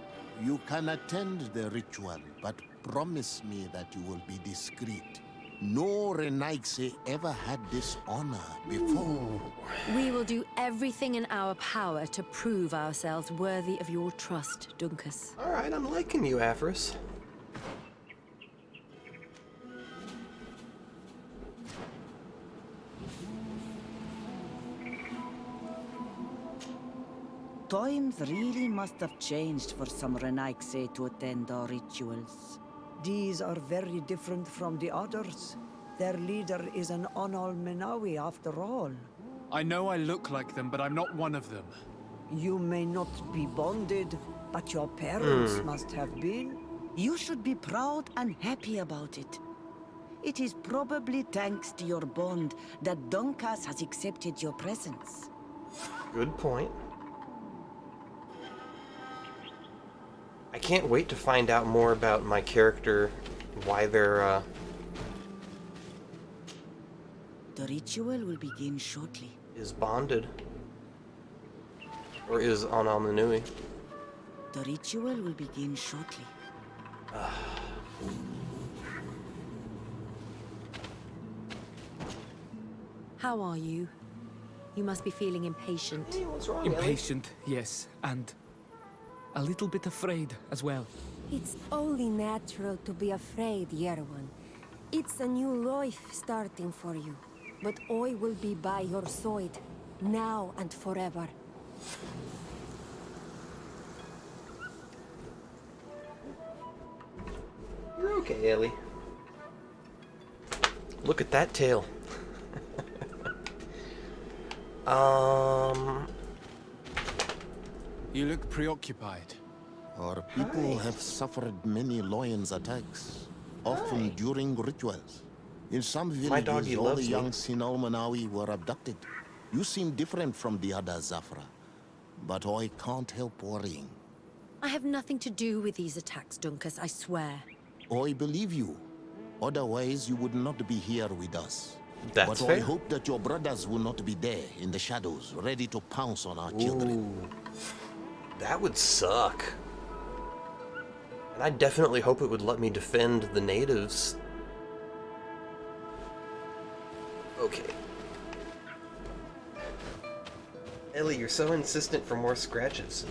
You can attend the ritual, but promise me that you will be discreet. No Renaigse ever had this honor before. We will do everything in our power to prove ourselves worthy of your trust, Dunkus. Alright, I'm liking you, Afris. Times really must have changed for some Renaigse to attend our rituals. These are very different from the others. Their leader is an Onal Menawi after all. I know I look like them, but I'm not one of them. You may not be bonded, but your parents must have been. You should be proud and happy about it. It is probably thanks to your bond that Dunkas has accepted your presence. Good point. I can't wait to find out more about my character, why they're, The ritual will begin shortly. is bonded. Or is on Almanui. The ritual will begin shortly. How are you? You must be feeling impatient. Hey, what's wrong, Impatient, yes, and a little bit afraid as well. It's only natural to be afraid, Yerwan. It's a new life starting for you. But I will be by your side, now and forever. You're okay, Ellie. Look at that tail. You look preoccupied. Our people have suffered many lions attacks, often during rituals. In some villages, doggy all the loves me. young Sinalmanawi were abducted. You seem different from the other Zafra, but I can't help worrying. I have nothing to do with these attacks, Dunkus, I swear. I believe you. Otherwise, you would not be here with us. That's but fair. I hope that your brothers will not be there in the shadows, ready to pounce on our children. Ooh, that would suck. And I definitely hope it would let me defend the natives. Okay. Ellie, you're so insistent for more scratches.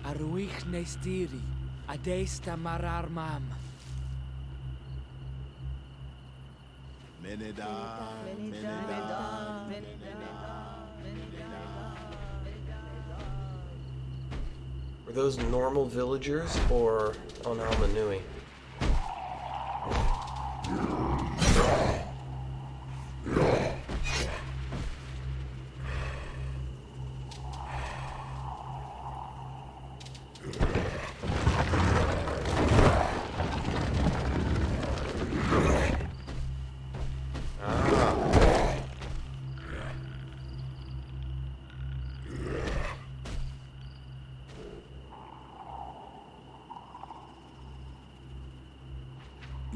Arwich Nestiri, Adesta Marar Mam. Were those normal villagers or on Almanui?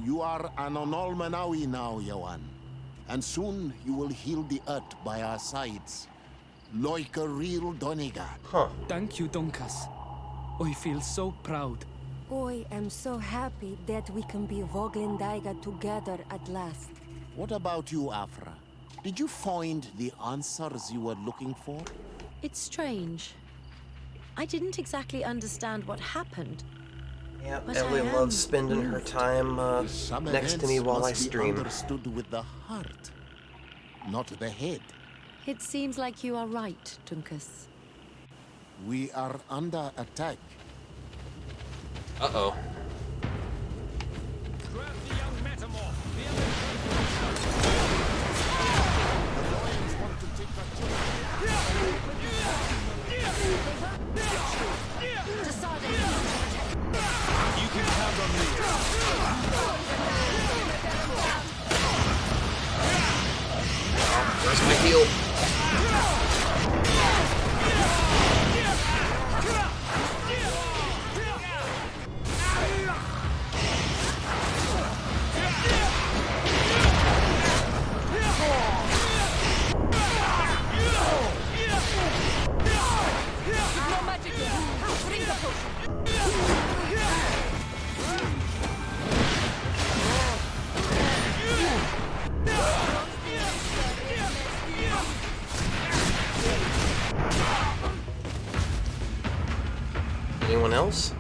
You are an Onolmanawi now, Yawan. And soon you will heal the earth by our sides. Like a real Donegard. Huh. Thank you, Dunkas. I feel so proud. I am so happy that we can be Voglendaiga together at last. What about you, Afra? Did you find the answers you were looking for? It's strange. I didn't exactly understand what happened. Yeah, But Ellie I am loves spending her time Some next to me events while I must be stream. understood with the heart, not the head. It seems like you are right, Dunkus. We are under attack. Uh-oh. You can count on me. Where's my heal? Anyone else?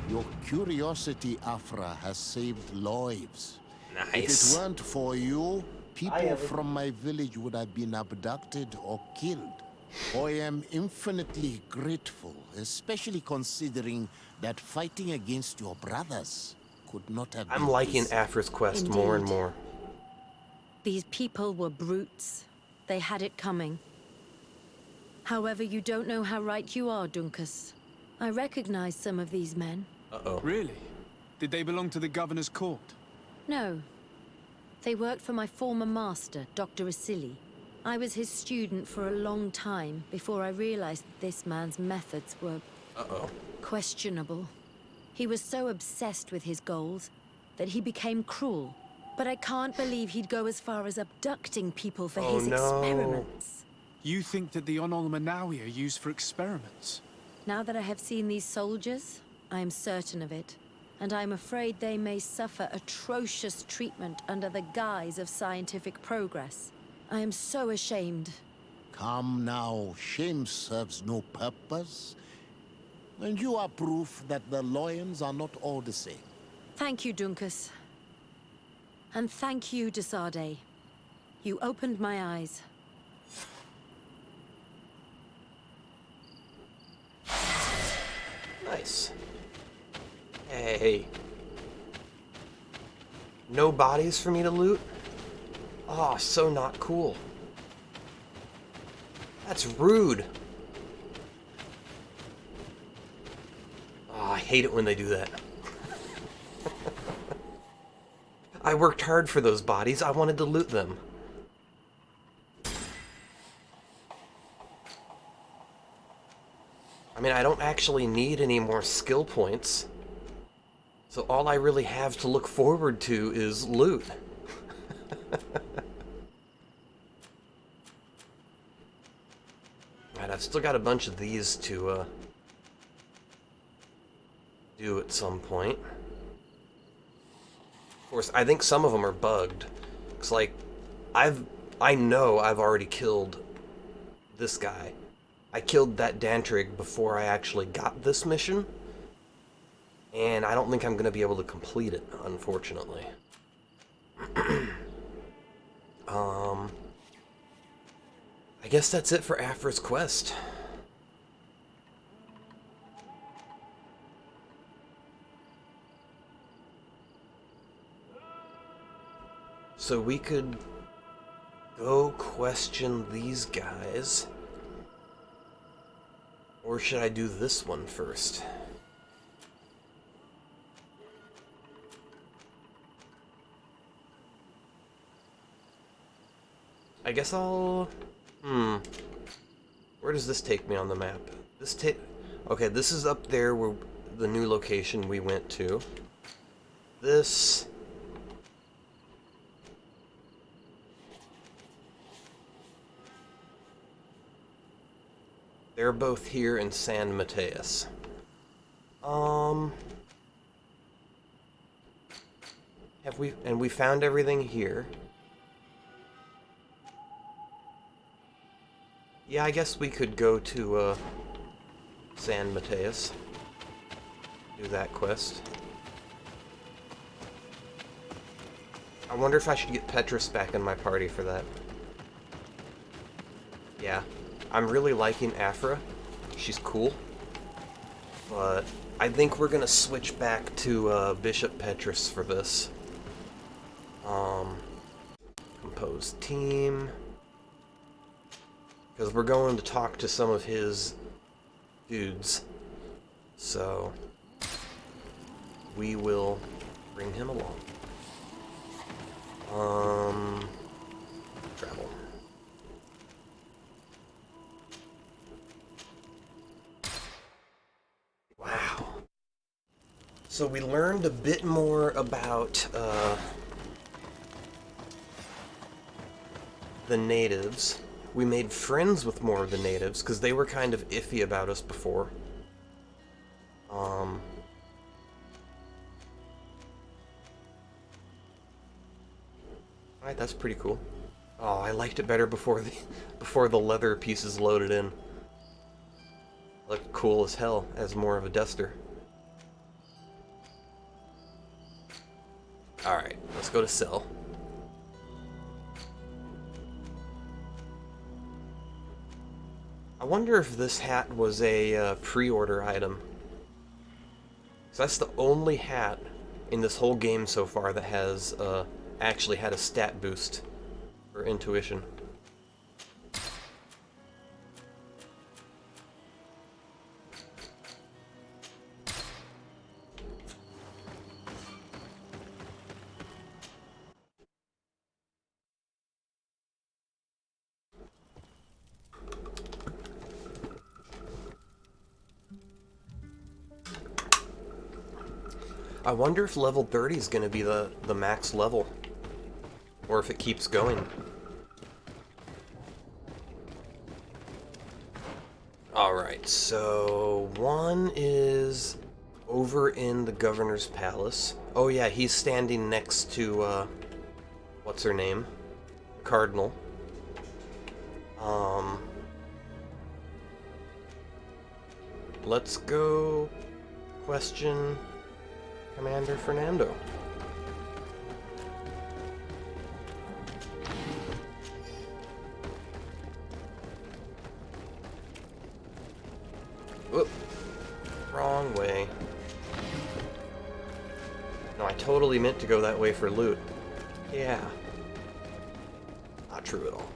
Your curiosity, Afra, has saved lives. If Nice. it weren't for you, people from my village would have been abducted or killed. I am infinitely grateful, especially considering that fighting against your brothers could not have been I'm liking easy. Afra's quest more and Indeed. more. These people were brutes. They had it coming. However, you don't know how right you are, Dunkus. I recognize some of these men. Uh-oh. Really? Did they belong to the governor's court? No. They worked for my former master, Dr. Asili. I was his student for a long time before I realized that this man's methods were Uh-oh. questionable. He was so obsessed with his goals that he became cruel. But I can't believe he'd go as far as abducting people for Oh, his no. experiments. You think that the Onol Manawi are used for experiments? Now that I have seen these soldiers, I am certain of it. And I'm afraid they may suffer atrocious treatment under the guise of scientific progress. I am so ashamed. Come now, shame serves no purpose. And you are proof that the lions are not all the same. Thank you, Dunkus. And thank you, Desade. You opened my eyes. Nice. Hey. No bodies for me to loot? Oh, so not cool. That's rude. Oh, I hate it when they do that. I worked hard for those bodies. I wanted to loot them. I mean, I don't actually need any more skill points. So all I really have to look forward to is loot. Alright, I've still got a bunch of these to do at some point. Of course, I think some of them are bugged. It's like, I know I've already killed this guy. I killed that Dantrig before I actually got this mission. And I don't think I'm going to be able to complete it, unfortunately. I guess that's it for Afra's quest. So we could go question these guys. Or should I do this one first? I guess I'll... Where does this take me on the map? Okay, this is up there where the new location we went to. This... They're both here in San Mateus. we found everything here. Yeah, I guess we could go to, San Mateus. Do that quest. I wonder if I should get Petrus back in my party for that. Yeah. I'm really liking Afra. She's cool. But I think we're gonna switch back to, Bishop Petrus for this. Compose team. Because we're going to talk to some of his dudes. So we will bring him along. Travel. Wow. So we learned a bit more about, the natives. We made friends with more of the natives, because they were kind of iffy about us before. Alright, that's pretty cool. Oh, I liked it better before the leather pieces loaded in. Looked cool as hell as more of a duster. Alright, let's go to sell. I wonder if this hat was a pre-order item. So that's the only hat in this whole game so far that has actually had a stat boost for intuition. I wonder if level 30 is going to be the max level, or if it keeps going. Alright, so one is over in the governor's palace. Oh yeah, he's standing next to, what's her name? Cardinal. Let's go question Commander Fernando. Whoop. Wrong way. No, I totally meant to go that way for loot. Yeah. Not true at all.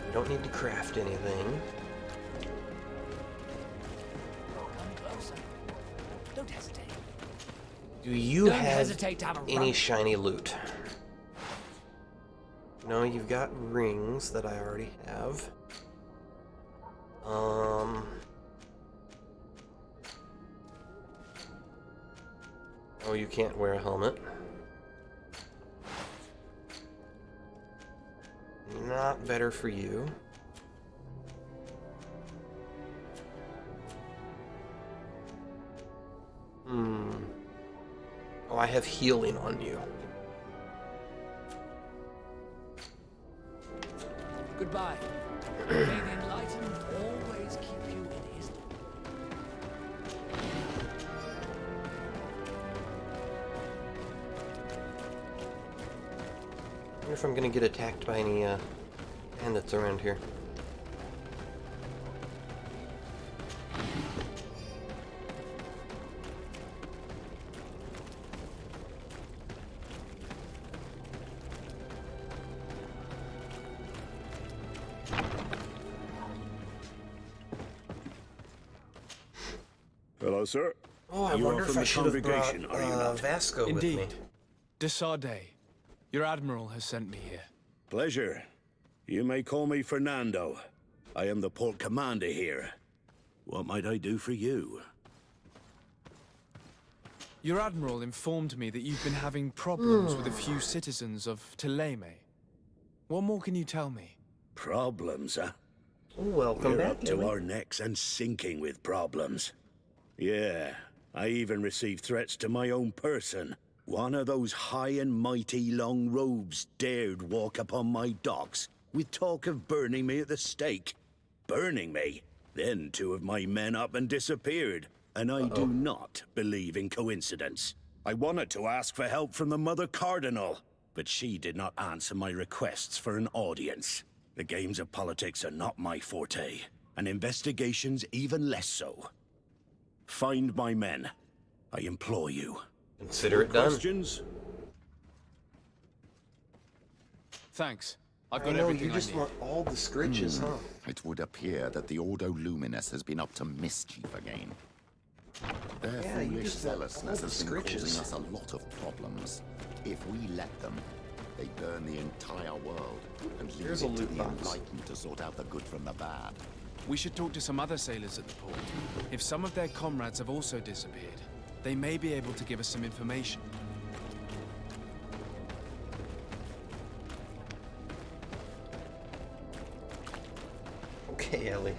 We don't need to craft anything. Don't hesitate. Do you have any shiny loot? No, you've got rings that I already have. Oh, you can't wear a helmet. Not better for you. Oh, I have healing on you. Goodbye. May the Enlightened always keep you in his... I wonder if I'm gonna get attacked by any bandits around here. Hello, sir. Oh, I wonder if I should have brought Vasco with me. Indeed. Desarde, your admiral has sent me here. Pleasure. You may call me Fernando. I am the port commander here. What might I do for you? Your admiral informed me that you've been having problems with a few citizens of Teleme. What more can you tell me? Problems, huh? Welcome We're back, up to Ellie. our necks and sinking with problems. Yeah, I even received threats to my own person. One of those high and mighty long robes dared walk upon my docks with talk of burning me at the stake. Burning me? Then two of my men up and disappeared. And I do not believe in coincidence. I wanted to ask for help from the Mother Cardinal, but she did not answer my requests for an audience. The games of politics are not my forte, and investigations even less so. Find my men. I implore you. Consider it done. Questions? Thanks. I've I got know, everything you just I need. want all the scritches, huh? It would appear that the Ordo Luminous has been up to mischief again. Their Yeah, you foolish just want all zealousness the has been causing scritches. us a lot of problems. If we let them, they burn the entire world and leave Here's a it to loot the box. enlightened to sort out the good from the bad. We should talk to some other sailors at the port. If some of their comrades have also disappeared, they may be able to give us some information. Okay, Ellie.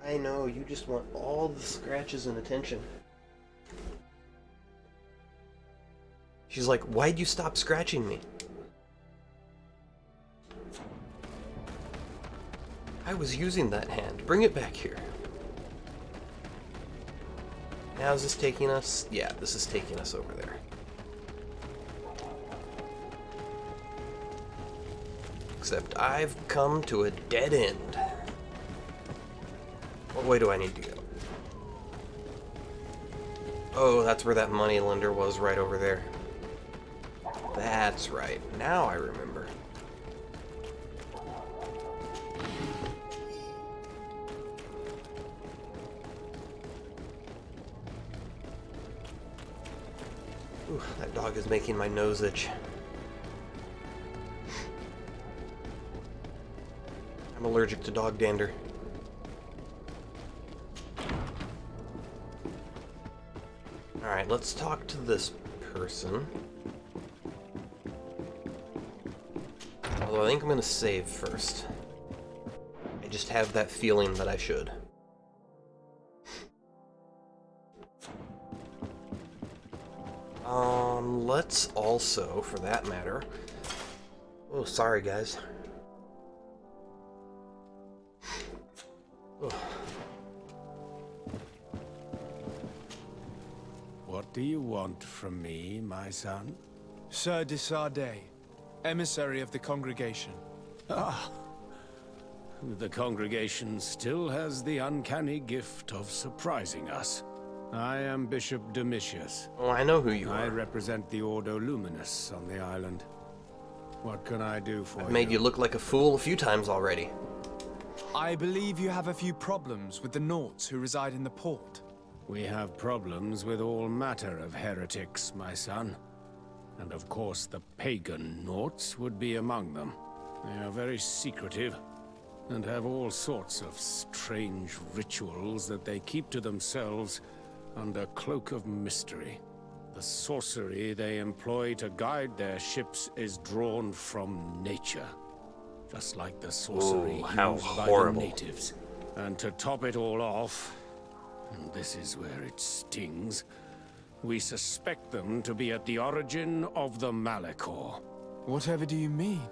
I know, you just want all the scratches and attention. She's like, why'd you stop scratching me? I was using that hand. Bring it back here. Now is this taking us? Yeah, this is taking us over there. Except I've come to a dead end. What way do I need to go? Oh, that's where that money lender was, right over there. That's right. Now I remember. Ooh, that dog is making my nose itch. I'm allergic to dog dander. Alright, let's talk to this person. Although I think I'm gonna save first. I just have that feeling that I should. Let's also, for that matter... Oh, sorry guys. Oh. What do you want from me, my son? Sir de Sardet, emissary of the congregation. Ah, the congregation still has the uncanny gift of surprising us. I am Bishop Domitius. Oh, I know who you I are. represent the Ordo Luminous on the island. What can I do for you? I've made you look like a fool a few times already. I believe you have a few problems with the Nauts who reside in the port. We have problems with all matter of heretics, my son. And of course the pagan Nauts would be among them. They are very secretive, and have all sorts of strange rituals that they keep to themselves under cloak of mystery. The sorcery they employ to guide their ships is drawn from nature, just like the sorcery used by the natives. And to top it all off, and this is where it stings, we suspect them to be at the origin of the Malachor. Whatever do you mean?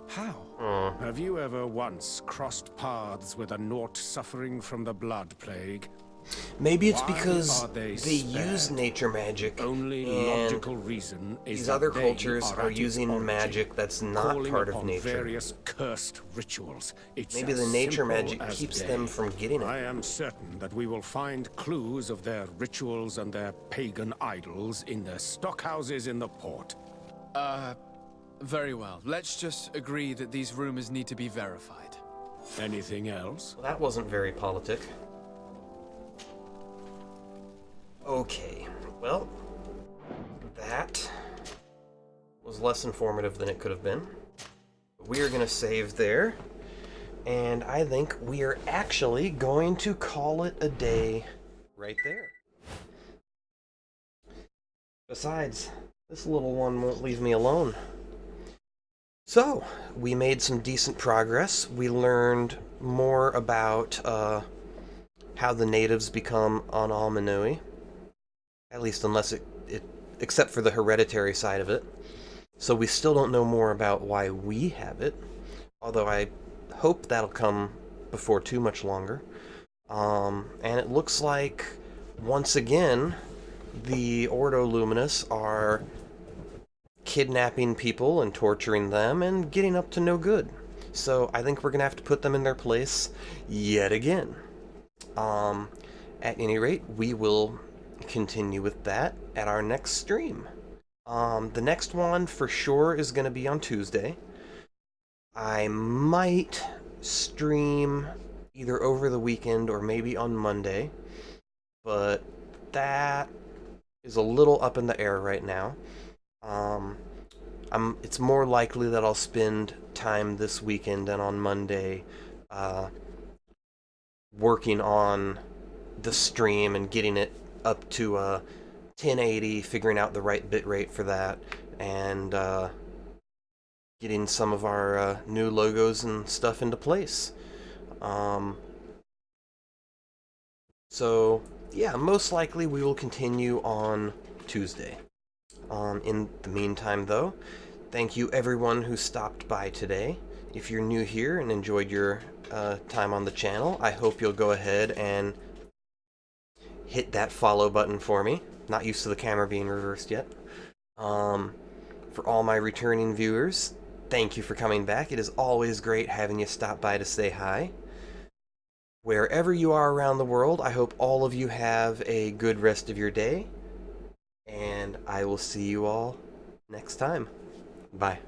How? Have you ever once crossed paths with a Naut suffering from the blood plague? Maybe it's Why because are they use spared? nature magic. Only and logical reason is these that other they cultures are are at its using origin, magic that's not calling part of upon nature. various cursed rituals. It's Maybe as the nature simple magic as keeps day. them from getting it. I am certain that we will find clues of their rituals and their pagan idols in their stockhouses in the port. Very well. Let's just agree that these rumors need to be verified. Anything else? Well, that wasn't very politic. Okay, well, that was less informative than it could have been. We are going to save there, and I think we are actually going to call it a day right there. Besides, this little one won't leave me alone. So, we made some decent progress. We learned more about how the natives become on Almanui. At least unless except for the hereditary side of it. So we still don't know more about why we have it. Although I hope that'll come before too much longer. And it looks like, once again, the Ordo Luminous are kidnapping people and torturing them and getting up to no good. So I think we're going to have to put them in their place yet again. At any rate, we will continue with that at our next stream. The next one for sure is going to be on Tuesday. I might stream either over the weekend or maybe on Monday, but that is a little up in the air right now. It's more likely that I'll spend time this weekend and on Monday working on the stream and getting it up to 1080, figuring out the right bitrate for that, and getting some of our new logos and stuff into place. So, yeah, most likely we will continue on Tuesday. In the meantime, though, thank you everyone who stopped by today. If you're new here and enjoyed your time on the channel, I hope you'll go ahead and hit that follow button for me. Not used to the camera being reversed yet. For all my returning viewers, thank you for coming back. It is always great having you stop by to say hi. Wherever you are around the world, I hope all of you have a good rest of your day. And I will see you all next time. Bye.